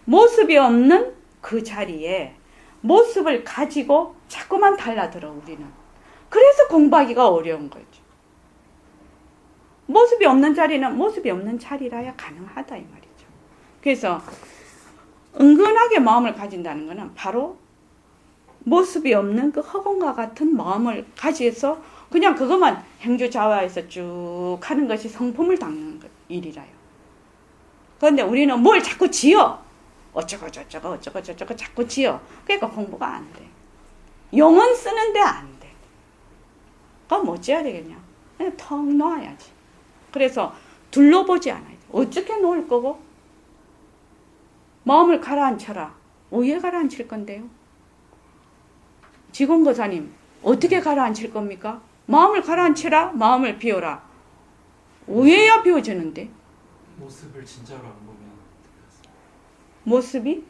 모습이 없는 그 자리에 모습을 가지고 자꾸만 달라들어 우리는. 그래서 공부하기가 어려운 거죠. 모습이 없는 자리는 모습이 없는 자리라야 가능하다 이 말이죠. 그래서 은근하게 마음을 가진다는 것은 바로 모습이 없는 그 허공과 같은 마음을 가지서 그냥 그것만 행주자화에서 쭉 하는 것이 성품을 닦는 일이라요. 그런데 우리는 뭘 자꾸 지어. 어쩌고 자꾸 지어. 그러니까 공부가 안 돼. 용은 쓰는데 안 돼. 그럼 뭐 지어야 되겠냐? 그냥 턱 놓아야지. 그래서 둘러보지 않아야 돼. 어떻게 놓을 거고? 마음을 가라앉혀라. 왜 가라앉힐 건데요? 지공거사님 어떻게 가라앉힐 겁니까? 마음을 가라앉히라. 마음을 비워라. 왜야 비워지는데? 모습을 진짜로 안 보면 모습이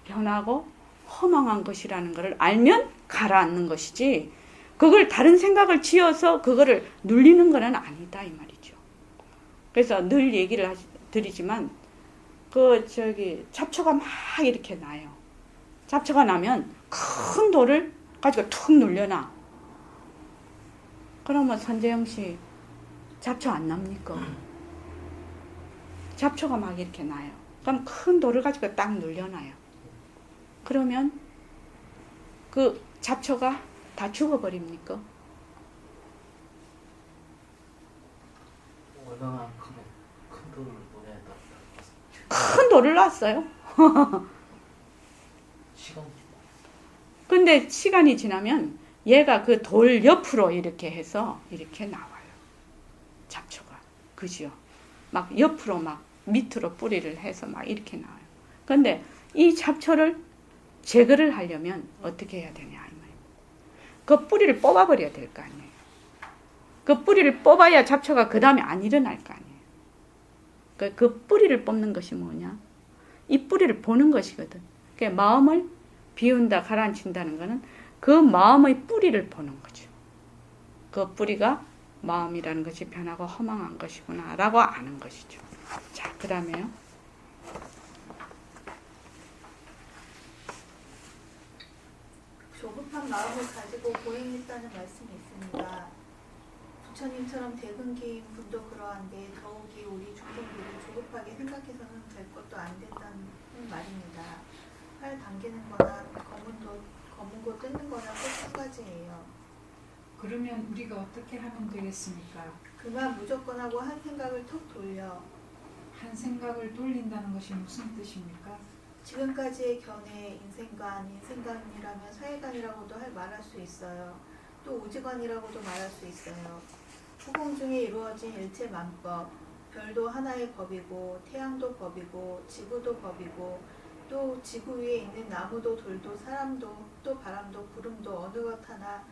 변하고 허망한 것이라는 것을 알면 가라앉는 것이지 그걸 다른 생각을 지어서 그거를 눌리는 것은 아니다 이 말이죠. 그래서 늘 얘기를 드리지만 잡초가 막 이렇게 나요. 잡초가 나면 큰 돌을 가지고 툭 눌려놔. 그러면 선재영 씨 잡초 안 납니까? 잡초가 막 이렇게 나요. 그럼 큰 돌을 가지고 딱 눌려놔요. 그러면 그 잡초가 다 죽어버립니까? 얼마나 큰 돈을 보내야 큰 돌을 놨어요. 시간 근데 시간이 지나면 얘가 그 돌 옆으로 이렇게 해서 이렇게 나와요. 잡초가. 그죠? 막 옆으로 막 밑으로 뿌리를 해서 막 이렇게 나와요. 근데 이 잡초를 제거를 하려면 어떻게 해야 되냐 이 말이에요. 그 뿌리를 뽑아버려야 될 거 아니에요. 그 뿌리를 뽑아야 잡초가 그 다음에 안 일어날 거 아니에요. 그 뿌리를 뽑는 것이 뭐냐? 이 뿌리를 보는 것이거든. 그러니까 마음을 비운다, 가라앉힌다는 것은 그 마음의 뿌리를 보는 거죠. 그 뿌리가 마음이라는 것이 변하고 허망한 것이구나 라고 아는 것이죠. 자, 그 다음에요. 조급한 마음을 가지고 보행했다는 말씀이 있습니다. 부처님처럼 대근기인 분도 그러한데 더욱이 우리 중생들이 조급하게 생각해서는 될 것도 안 된다는 말입니다. 팔 당기는 거나 검은 거 뜯는 거나 꼭 두 가지예요. 그러면 우리가 어떻게 하면 되겠습니까? 그만 무조건 하고 한 생각을 톡 돌려. 한 생각을 돌린다는 것이 무슨 뜻입니까? 지금까지의 견해, 인생관이라면 사회관이라고도 말할 수 있어요. 또 우지관이라고도 말할 수 있어요. 후공 중에 이루어진 일체만법, 별도 하나의 법이고 태양도 법이고 지구도 법이고 또 지구 위에 있는 나무도 돌도 사람도 또 바람도 구름도 어느 것 하나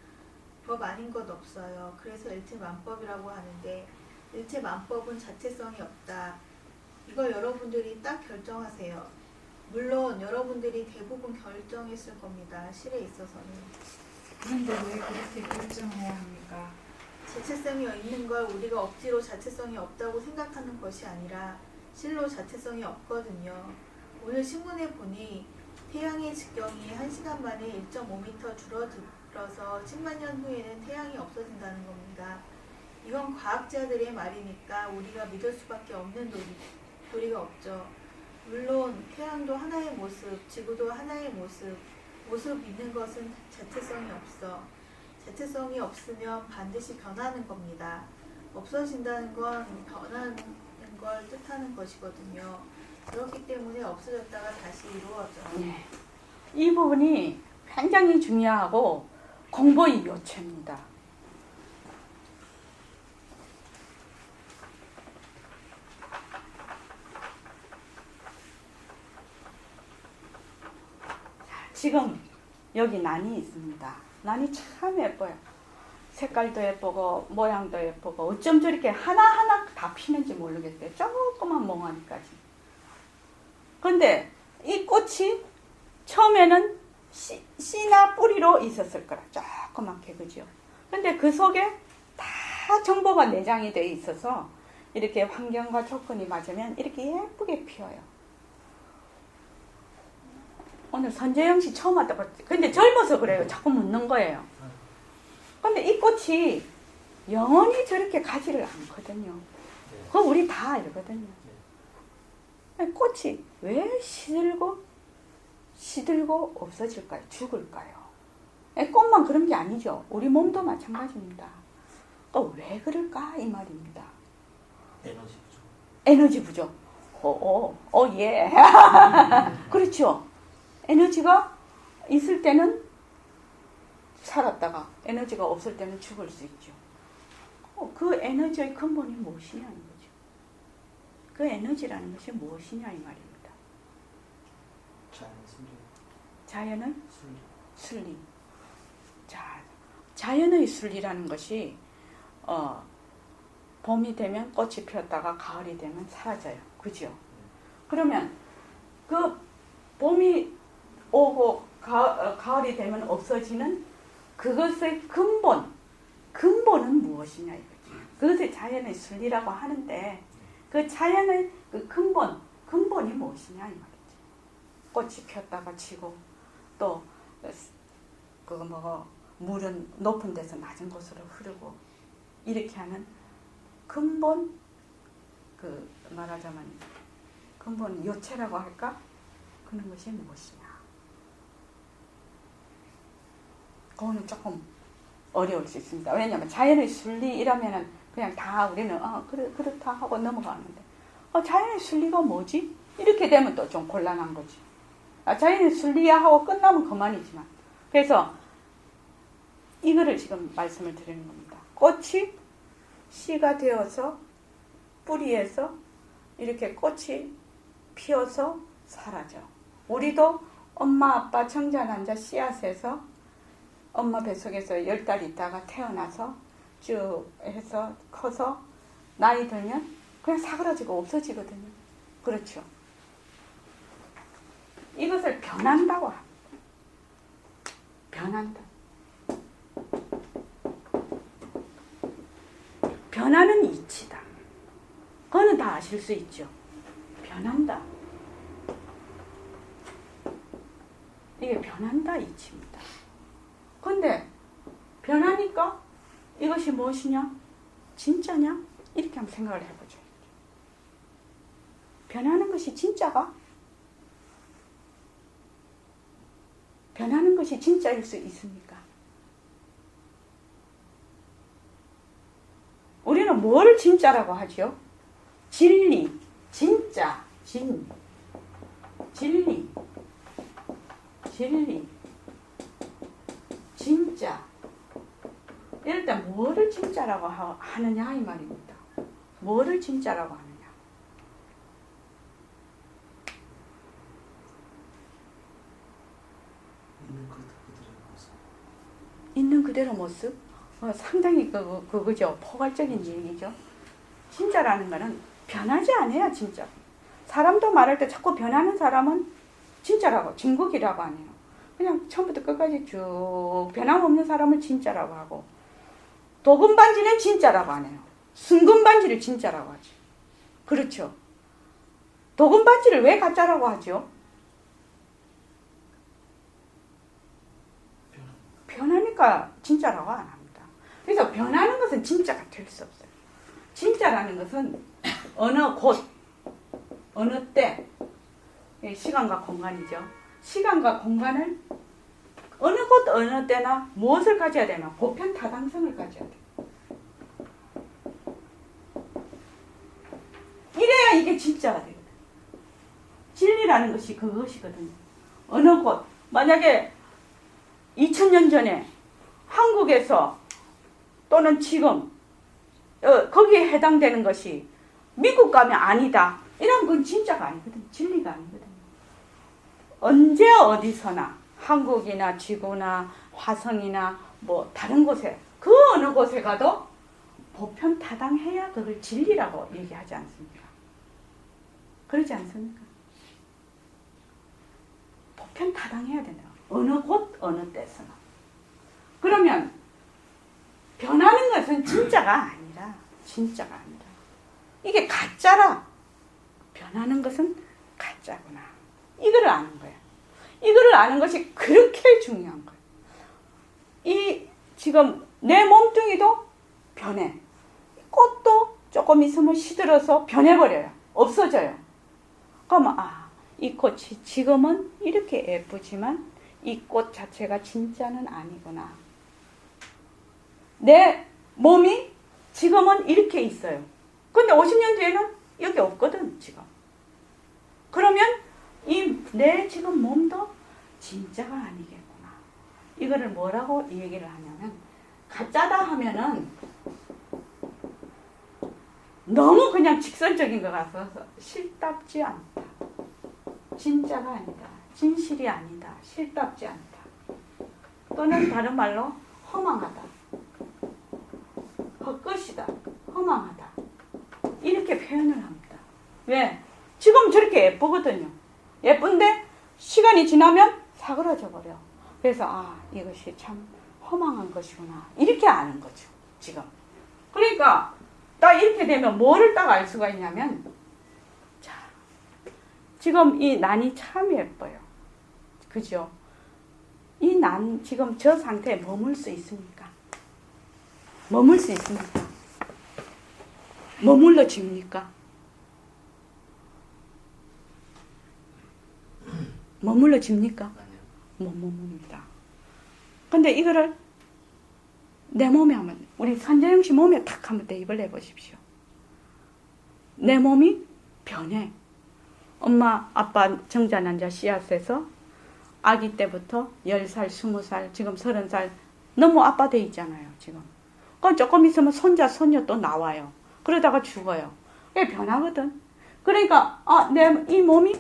법 아닌 것 없어요. 그래서 일체만법이라고 하는데 일체만법은 자체성이 없다. 이걸 여러분들이 딱 결정하세요. 물론 여러분들이 대부분 결정했을 겁니다. 실에 있어서는. 그런데 왜 그렇게 결정해야 합니까? 자체성이 있는 걸 우리가 억지로 자체성이 없다고 생각하는 것이 아니라 실로 자체성이 없거든요. 오늘 신문에 보니 태양의 직경이 1시간 만에 1.5m 줄어들어서 10만 년 후에는 태양이 없어진다는 겁니다. 이건 과학자들의 말이니까 우리가 믿을 수밖에 없는 도리가 없죠. 물론 태양도 하나의 모습, 지구도 하나의 모습, 모습 있는 것은 자체성이 없으면 반드시 변하는 겁니다. 없어진다는 건 변하는 걸 뜻하는 것이거든요. 그렇기 때문에 없어졌다가 다시 이루어져요. 네. 이 부분이 굉장히 중요하고 공부의 요체입니다. 지금 여기 난이 있습니다. 난이 참 예뻐요. 색깔도 예쁘고 모양도 예쁘고 어쩜 저렇게 하나하나 다 피는지 모르겠어요. 조그만 몽환까지. 근데 이 꽃이 처음에는 씨나 뿌리로 있었을 거라. 조그맣게, 그죠? 근데 그 속에 다 정보가 내장이 돼 있어서 이렇게 환경과 조건이 맞으면 이렇게 예쁘게 피어요. 오늘 선재영 씨 처음 왔다고. 근데 젊어서 그래요. 자꾸 묻는 거예요. 근데 이 꽃이 영원히 저렇게 가지를 않거든요. 그거 우리 다 알거든요. 꽃이 왜 시들고 없어질까요? 죽을까요? 꽃만 그런 게 아니죠. 우리 몸도 마찬가지입니다. 왜 그럴까? 이 말입니다. 에너지 부족. 에너지 부족. 예. 그렇죠. 에너지가 있을 때는 살았다가 에너지가 없을 때는 죽을 수 있죠. 그 에너지의 근본이 무엇이냐는 거죠. 그 에너지라는 것이 무엇이냐 이 말입니다. 자연 순리. 자연의 순리. 순리. 자연의 순리라는 것이 봄이 되면 꽃이 피었다가 가을이 되면 사라져요. 그죠? 그러면 그 봄이 오고 가을이 되면 없어지는 그것의 근본은 무엇이냐 이거지. 그것을 자연의 순리라고 하는데 그 자연의 그 근본이 무엇이냐 이 말이지. 꽃이 피었다가 지고 또 물은 높은 데서 낮은 곳으로 흐르고 이렇게 하는 근본 말하자면 근본 요체라고 할까? 그런 것이 무엇이냐. 그거는 조금 어려울 수 있습니다. 왜냐하면 자연의 순리이라면은 그냥 다 우리는 그렇다 하고 넘어가는데 자연의 순리가 뭐지? 이렇게 되면 또 좀 곤란한 거지. 자연의 순리야 하고 끝나면 그만이지만. 그래서 이거를 지금 말씀을 드리는 겁니다. 꽃이 씨가 되어서 뿌리에서 이렇게 꽃이 피어서 사라져. 우리도 엄마 아빠 정자 난자 씨앗에서 엄마 뱃속에서 10달 있다가 태어나서 쭉 해서 커서 나이 들면 그냥 사그라지고 없어지거든요. 그렇죠. 이것을 변한다고 합니다. 변한다. 변하는 이치다. 그거는 다 아실 수 있죠. 변한다. 이게 변한다 이치입니다. 근데 변하니까 이것이 무엇이냐? 진짜냐? 이렇게 한번 생각을 해보죠. 변하는 것이 진짜가? 변하는 것이 진짜일 수 있습니까? 우리는 뭘 진짜라고 하죠? 진리, 진짜, 진리, 진짜. 이럴 때 뭐를 진짜라고 하느냐 이 말입니다. 뭐를 진짜라고 하느냐. 있는 그대로 모습? 상당히 그거죠. 포괄적인 얘기죠. 진짜라는 거는 변하지 않아요, 진짜. 사람도 말할 때 자꾸 변하는 사람은 진짜라고, 진국이라고 안 해요. 그냥 처음부터 끝까지 쭉 변함없는 사람을 진짜라고 하고, 도금반지는 진짜라고 안 해요. 순금반지를 진짜라고 하죠. 그렇죠. 도금반지를 왜 가짜라고 하죠? 변하니까 진짜라고 안 합니다. 그래서 변하는 것은 진짜가 될 수 없어요. 진짜라는 것은 어느 곳, 어느 때, 시간과 공간이죠. 시간과 공간을 어느 곳 어느 때나 무엇을 가져야 되나? 보편 타당성을 가져야 돼. 이래야 이게 진짜가 되거든. 진리라는 것이 그것이거든요. 어느 곳, 만약에 2000년 전에 한국에서 또는 지금 거기에 해당되는 것이 미국 가면 아니다. 이런 건 진짜가 아니거든. 진리가 아니거든. 언제 어디서나 한국이나 지구나 화성이나 뭐 다른 곳에 그 어느 곳에 가도 보편 타당해야 그걸 진리라고 얘기하지 않습니까? 그러지 않습니까? 보편 타당해야 된다. 어느 곳 어느 때서나. 그러면 변하는 것은 진짜가 아니라 이게 가짜라. 변하는 것은 가짜구나. 이거를 아는 거야. 이거를 아는 것이 그렇게 중요한 거야. 이 지금 내 몸뚱이도 변해. 꽃도 조금 있으면 시들어서 변해버려요. 없어져요. 그러면 이 꽃이 지금은 이렇게 예쁘지만 이 꽃 자체가 진짜는 아니구나. 내 몸이 지금은 이렇게 있어요. 근데 50년 뒤에는 여기 없거든, 지금. 그러면 내 지금 몸도 진짜가 아니겠구나. 이거를 뭐라고 얘기를 하냐면, 가짜다 하면은 너무 그냥 직선적인 것 같아서 실답지 않다. 진짜가 아니다. 진실이 아니다. 실답지 않다. 또는 다른 말로 허망하다. 헛것이다. 허망하다. 이렇게 표현을 합니다. 왜? 지금 저렇게 예쁘거든요. 예쁜데 시간이 지나면 사그라져 버려. 그래서 이것이 참 허망한 것이구나. 이렇게 아는 거죠. 지금. 그러니까 딱 이렇게 되면 뭐를 딱 알 수가 있냐면, 자, 지금 이 난이 참 예뻐요. 그죠? 이 난 지금 저 상태에 머물 수 있습니까? 머물 수 있습니까? 머물러집니까? 머물러집니까? 못 머뭅니다. 근데 이거를 내 몸에 하면, 우리 선재영 씨 몸에 탁 한번 대입을 해보십시오. 내 몸이 변해. 엄마, 아빠 정자난자 씨앗에서 아기 때부터 10살, 20살, 지금 30살 너무 아빠 돼 있잖아요, 지금. 그럼 조금 있으면 손자, 손녀 또 나와요. 그러다가 죽어요. 그게 변하거든. 그러니까 이 몸이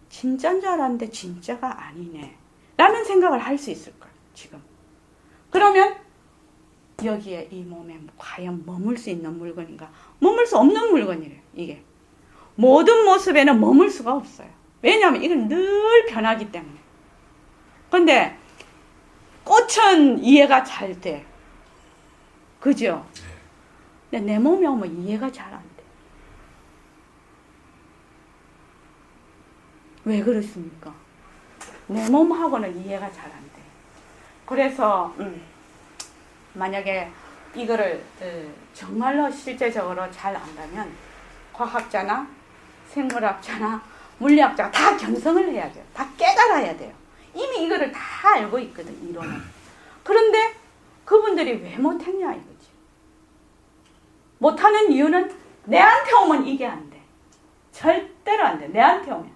진짜인 줄 알았는데 진짜가 아니네 라는 생각을 할 수 있을 거예요, 지금. 그러면 여기에 이 몸에 과연 머물 수 있는 물건인가? 머물 수 없는 물건이래요, 이게. 모든 모습에는 머물 수가 없어요. 왜냐하면 이건 늘 변하기 때문에. 근데 꽃은 이해가 잘 돼. 그죠? 근데 내 몸에 오면 이해가 잘 안 돼. 왜 그렇습니까? 내 몸하고는 이해가 잘 안 돼. 그래서 만약에 이거를 정말로 실제적으로 잘 안다면 과학자나 생물학자나 물리학자가 다 견성을 해야 돼요. 다 깨달아야 돼요. 이미 이거를 다 알고 있거든, 이론은. 그런데 그분들이 왜 못했냐 이거지. 못하는 이유는 내한테 오면 이게 안 돼. 절대로 안 돼. 내한테 오면.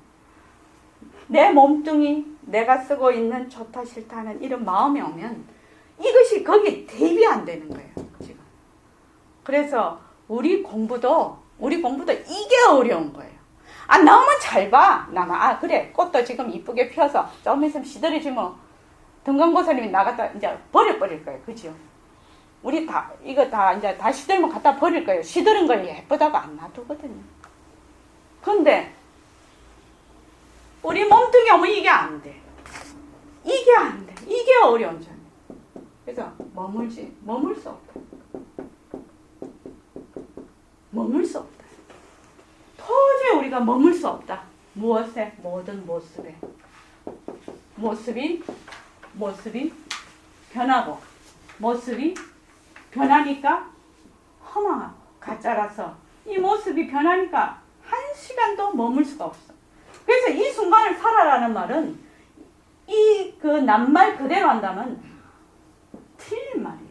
내 몸뚱이, 내가 쓰고 있는 좋다 싫다 하는 이런 마음이 오면 이것이 거기에 대입이 안 되는 거예요, 지금. 그래서 우리 공부도 이게 어려운 거예요. 너무 잘 봐. 나만 그래, 꽃도 지금 이쁘게 펴서 조금 있으면 시들어지면 등강보살님이 나갔다 이제 버릴 거예요, 그죠? 우리 이거 이제 다 시들면 갖다 버릴 거예요. 시들은 걸 예쁘다고 안 놔두거든요. 근데 우리 몸뚱이 오면 이게 안 돼. 이게 안 돼. 이게 어려운 점이에요. 그래서 머물 수 없다. 머물 수 없다. 도저히 우리가 머물 수 없다. 무엇에? 모든 모습에. 모습이 변하고, 모습이 변하니까 허망하고 가짜라서 이 모습이 변하니까 한 시간도 머물 수가 없어. 그래서 이 순간을 살아라는 말은 이 그 낱말 그대로 한다면 틀린 말이에요.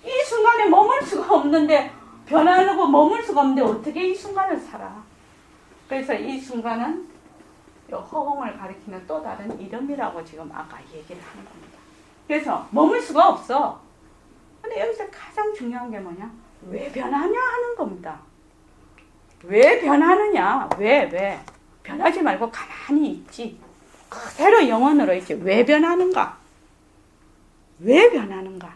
이 순간에 머물 수가 없는데, 변하고 머물 수가 없는데 어떻게 이 순간을 살아? 그래서 이 순간은 허공을 가리키는 또 다른 이름이라고 지금 아까 얘기를 하는 겁니다. 그래서 머물 수가 없어. 근데 여기서 가장 중요한 게 뭐냐? 왜 변하냐 하는 겁니다. 왜 변하느냐? 왜? 변하지 말고 가만히 있지. 그대로 영원으로 있지. 왜 변하는가? 왜 변하는가?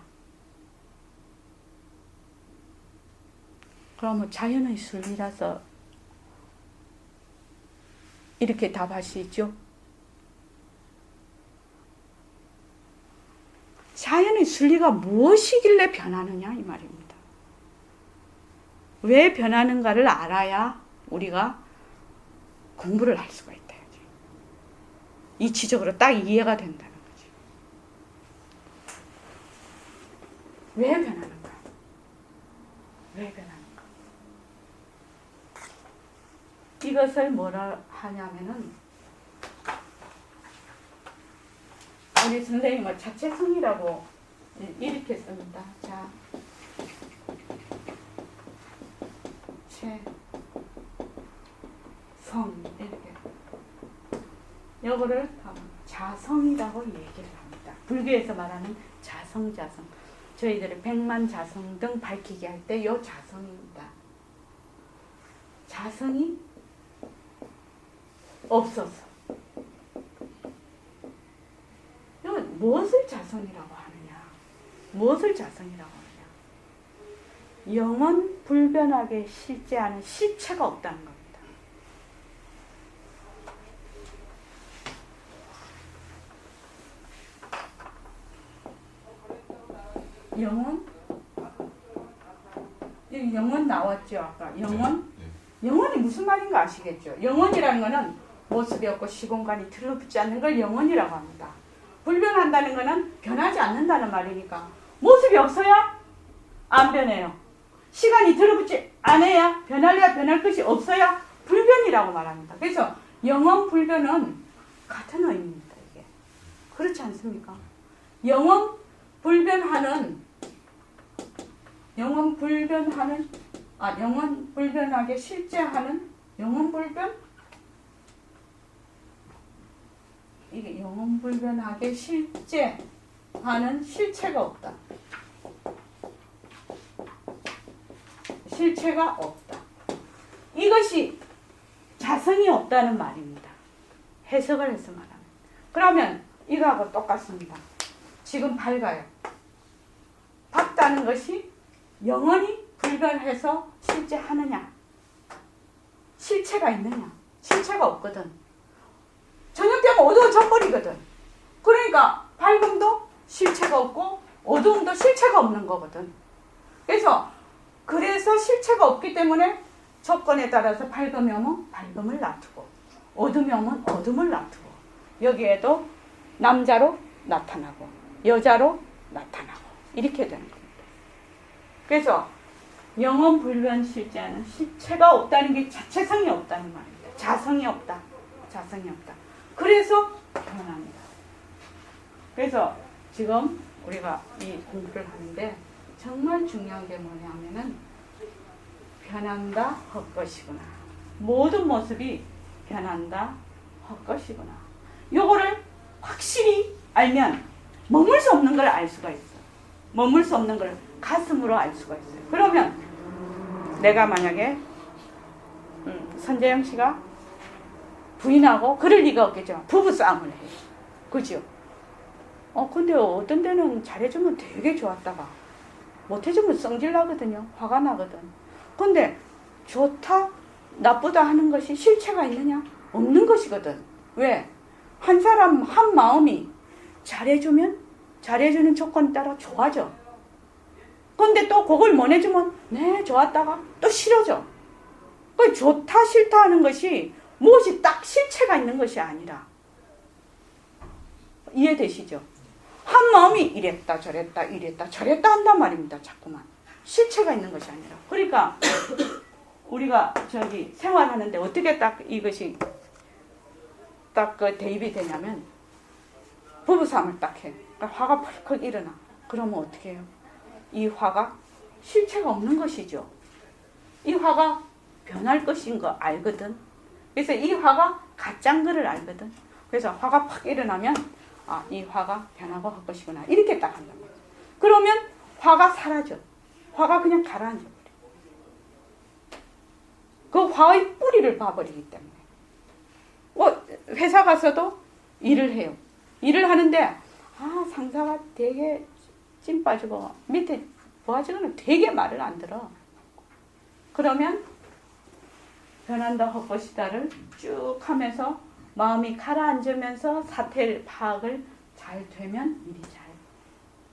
그러면 자연의 순리라서 이렇게 답할 수 있죠. 자연의 순리가 무엇이길래 변하느냐 이 말입니다. 왜 변하는가를 알아야 우리가 공부를 할 수가 있다. 이치적으로 딱 이해가 된다는 거지. 왜 변하는가? 왜 변하는가? 이것을 뭐라 하냐면은 우리 선생님은 자체성이라고 이렇게 씁니다. 자, 성 이렇게 요거를 자성이라고 얘기를 합니다. 불교에서 말하는 자성. 저희들이 백만자성 등 밝히게 할 때 요 자성입니다. 자성이 없어서 이건 무엇을 자성이라고 하느냐? 무엇을 자성이라고 하느냐? 영원 불변하게 실제하는 실체가 없다는 겁니다. 영원 나왔죠 아까. 영원이 무슨 말인가 아시겠죠? 영원이라는 거는 모습이 없고 시공간이 틀어붙지 않는 걸 영원이라고 합니다. 불변한다는 거는 변하지 않는다는 말이니까 모습이 없어야 안 변해요. 시간이 틀어붙지 않아야 변할래야 변할 것이 없어야 불변이라고 말합니다. 그래서 영원 불변은 같은 의미입니다. 이게 그렇지 않습니까? 영원 불변하게 실제하는 영원불변? 이게 영원불변하게 실제하는 실체가 없다. 실체가 없다. 이것이 자성이 없다는 말입니다. 해석을 해서 말하면. 그러면 이거하고 똑같습니다. 지금 밝아요. 밝다는 것이 영원히 불변해서 실제하느냐? 실체가 있느냐? 실체가 없거든. 저녁 되면 어두워져 버리거든. 그러니까 밝음도 실체가 없고 어두움도 실체가 없는 거거든. 그래서 실체가 없기 때문에 조건에 따라서 밝음이 오면 밝음을 놔두고 어둠이 오면 어둠을 놔두고 여기에도 남자로 나타나고 여자로 나타나고 이렇게 되는 겁니다. 그래서 영원불변 실제하는 실체가 없다는 게 자체성이 없다는 말입니다. 자성이 없다. 그래서 변합니다. 그래서 지금 우리가 이 공부를 하는데 정말 중요한 게 뭐냐면은 변한다 헛것이구나. 모든 모습이 변한다 헛것이구나. 요거를 확실히 알면 머물 수 없는 걸 알 수가 있어. 머물 수 없는 걸 가슴으로 알 수가 있어요. 그러면 내가 만약에 선재영 씨가 부인하고 그럴 리가 없겠죠. 부부싸움을 해요. 그죠? 근데 어떤 데는 잘해주면 되게 좋았다가 못해주면 성질 나거든요. 화가 나거든. 근데 좋다, 나쁘다 하는 것이 실체가 있느냐? 없는 것이거든. 왜? 한 사람 한 마음이 잘해주면 잘해주는 조건에 따라 좋아져. 근데 또 그걸 못 해주면 네 좋았다가 또 싫어져. 그 좋다 싫다 하는 것이 무엇이 딱 실체가 있는 것이 아니라 이해되시죠? 한 마음이 이랬다 저랬다 한단 말입니다. 자꾸만 실체가 있는 것이 아니라. 그러니까 우리가 생활하는데 어떻게 딱 이것이 딱 그 대입이 되냐면 부부싸움을 딱 해. 그러니까 화가 펄컥 일어나. 그러면 어떻게 해요? 이 화가 실체가 없는 것이죠. 이 화가 변할 것인 거 알거든. 그래서 이 화가 가짜인 거를 알거든. 그래서 화가 팍 일어나면 아, 이 화가 변하고 할 것이구나. 이렇게 딱 한단 말이야. 그러면 화가 사라져. 화가 그냥 가라앉아 버려. 그 화의 뿌리를 봐버리기 때문에. 회사 가서도 일을 해요. 일을 하는데 아, 상사가 되게 찐 빠지고 밑에 부하직원은 되게 말을 안 들어. 그러면 변한다 헛것이다를 쭉 하면서 마음이 가라앉으면서 사태 파악을 잘 되면 일이 잘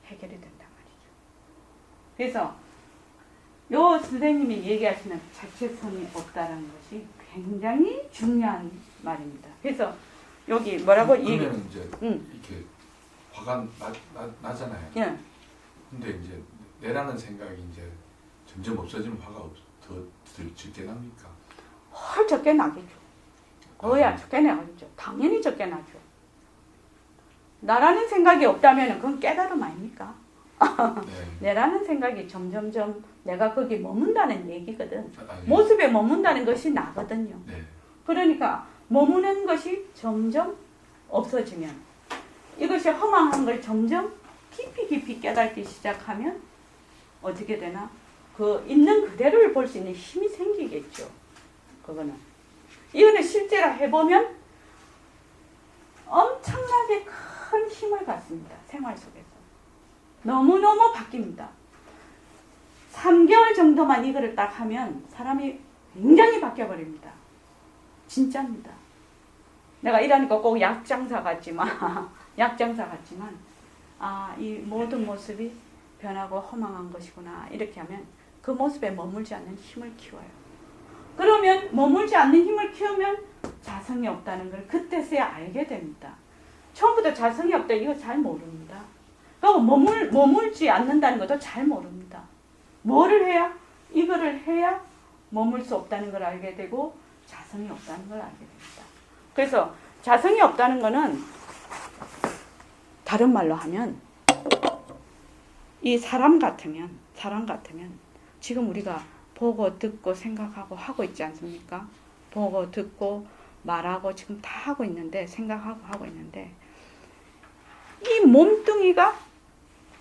해결이 된단 말이죠. 그래서 요 선생님이 얘기하시는 자체성이 없다는 것이 굉장히 중요한 말입니다. 그래서 여기 뭐라고 얘기? 그러면 이제 이렇게 화가 나잖아요. 예. 근데 이제 내라는 생각이 이제 점점 없어지면 화가 더 적게 납니까? 훨 적게 나겠죠. 거의 적게 나겠죠. 당연히 적게 나죠. 나라는 생각이 없다면 그건 깨달음 아닙니까? 네. 내라는 생각이 점점점 내가 거기 머문다는 얘기거든. 예. 모습에 머문다는 것이 나거든요. 네. 그러니까 머무는 것이 점점 없어지면 이것이 허망한 걸 점점 깊이 깨닫기 시작하면 어떻게 되나? 그 있는 그대로를 볼 수 있는 힘이 생기겠죠. 이거는 실제로 해보면 엄청나게 큰 힘을 갖습니다. 생활 속에서. 너무너무 바뀝니다. 3개월 정도만 이거를 딱 하면 사람이 굉장히 바뀌어버립니다. 진짜입니다. 내가 이러니까 꼭 약장사 같지만 아, 이 모든 모습이 변하고 허망한 것이구나. 이렇게 하면 그 모습에 머물지 않는 힘을 키워요. 그러면 머물지 않는 힘을 키우면 자성이 없다는 걸 그때서야 알게 됩니다. 처음부터 자성이 없다 이거 잘 모릅니다. 그리고 머물지 않는다는 것도 잘 모릅니다. 뭐를 해야? 이거를 해야 머물 수 없다는 걸 알게 되고 자성이 없다는 걸 알게 됩니다. 그래서 자성이 없다는 거는 다른 말로 하면 이 사람 같으면 지금 우리가 보고 듣고 생각하고 하고 있지 않습니까? 보고 듣고 말하고 지금 다 하고 있는데 생각하고 하고 있는데 이 몸뚱이가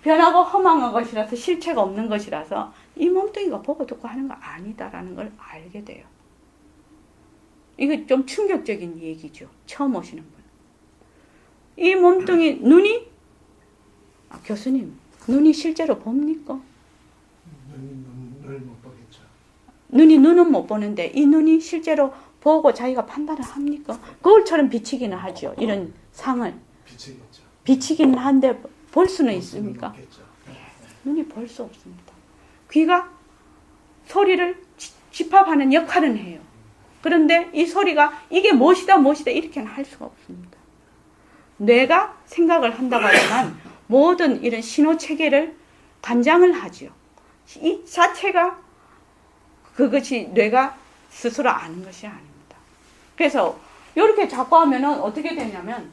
변하고 허망한 것이라서 실체가 없는 것이라서 이 몸뚱이가 보고 듣고 하는 거 아니다라는 걸 알게 돼요. 이거 좀 충격적인 얘기죠. 처음 오시는 분. 이 몸뚱이 눈이 교수님 눈이 실제로 봅니까? 눈을 못 보겠죠. 눈은 못 보는데 이 눈이 실제로 보고 자기가 판단을 합니까? 거울처럼 비치기는 하죠. 이런 상을 비치겠죠. 비치기는 한데 볼 수는 있습니까? 없겠죠. 눈이 볼 수 없습니다. 귀가 소리를 집합하는 역할은 해요. 그런데 이 소리가 이게 무엇이다 이렇게는 할 수가 없습니다. 뇌가 생각을 한다고 하지만 모든 이런 신호 체계를 관장을 하죠. 이 자체가 그것이 뇌가 스스로 아는 것이 아닙니다. 그래서 이렇게 자꾸 하면은 어떻게 되냐면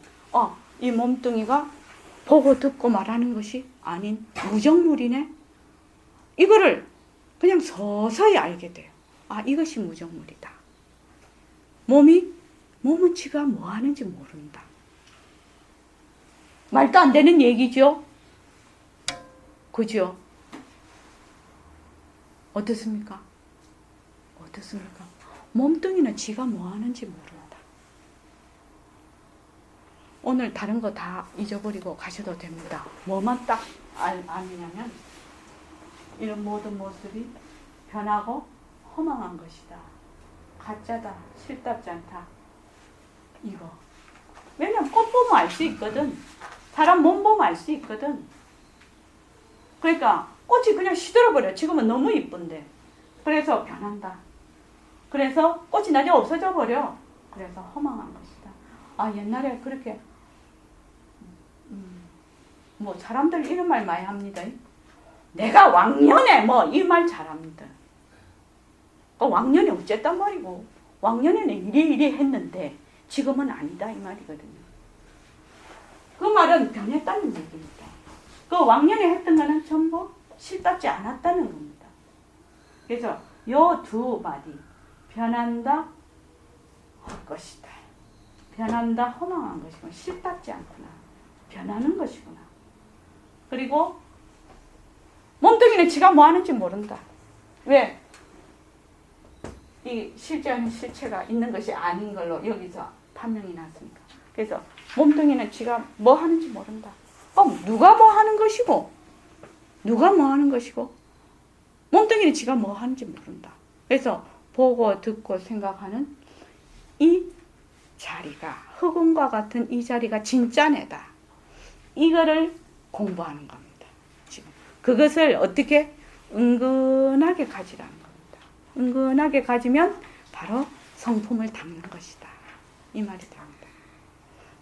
이 몸뚱이가 보고 듣고 말하는 것이 아닌 무정물이네. 이거를 그냥 서서히 알게 돼요. 아, 이것이 무정물이다. 몸은 지가 뭐 하는지 모른다. 말도 안 되는 얘기죠. 그죠? 어떻습니까? 몸뚱이는 지가 뭐 하는지 모른다. 오늘 다른 거 다 잊어버리고 가셔도 됩니다. 뭐만 딱 아느냐면 이런 모든 모습이 변하고 허망한 것이다. 가짜다. 실답지 않다. 이거. 왜냐면 꽃 보면 알 수 있거든. 사람 몸 보면 알 수 있거든. 그러니까 꽃이 그냥 시들어버려. 지금은 너무 이쁜데. 그래서 변한다. 그래서 꽃이 나중에 없어져 버려. 그래서 허망한 것이다. 아, 옛날에 그렇게 뭐 사람들 이런 말 많이 합니다. 내가 왕년에 뭐 이 말 잘합니다. 왕년에 어쨌단 말이고 왕년에는 이리 했는데 지금은 아니다 이 말이거든요. 그 말은 변했다는 얘기입니다. 그 왕년에 했던 거는 전부 실답지 않았다는 겁니다. 그래서 요 두 마디 변한다 할 것이다. 변한다 허망한 것이구나. 실답지 않구나. 변하는 것이구나. 그리고 몸뚱이는 지가 뭐 하는지 모른다. 왜? 이 실제하는 실체가 있는 것이 아닌 걸로 여기서 판명이 났습니다. 그래서 몸뚱이는 지가 뭐 하는지 모른다. 그럼 누가 뭐 하는 것이고 누가 뭐 하는 것이고 몸뚱이는 지가 뭐 하는지 모른다. 그래서 보고 듣고 생각하는 이 자리가 흑운과 같은 이 자리가 진짜네다. 이거를 공부하는 겁니다. 지금 그것을 어떻게 은근하게 가지라는 겁니다. 은근하게 가지면 바로 성품을 담는 것이다. 이 말이 됩니다.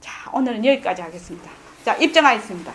자, 오늘은 여기까지 하겠습니다. 자, 입장하겠습니다.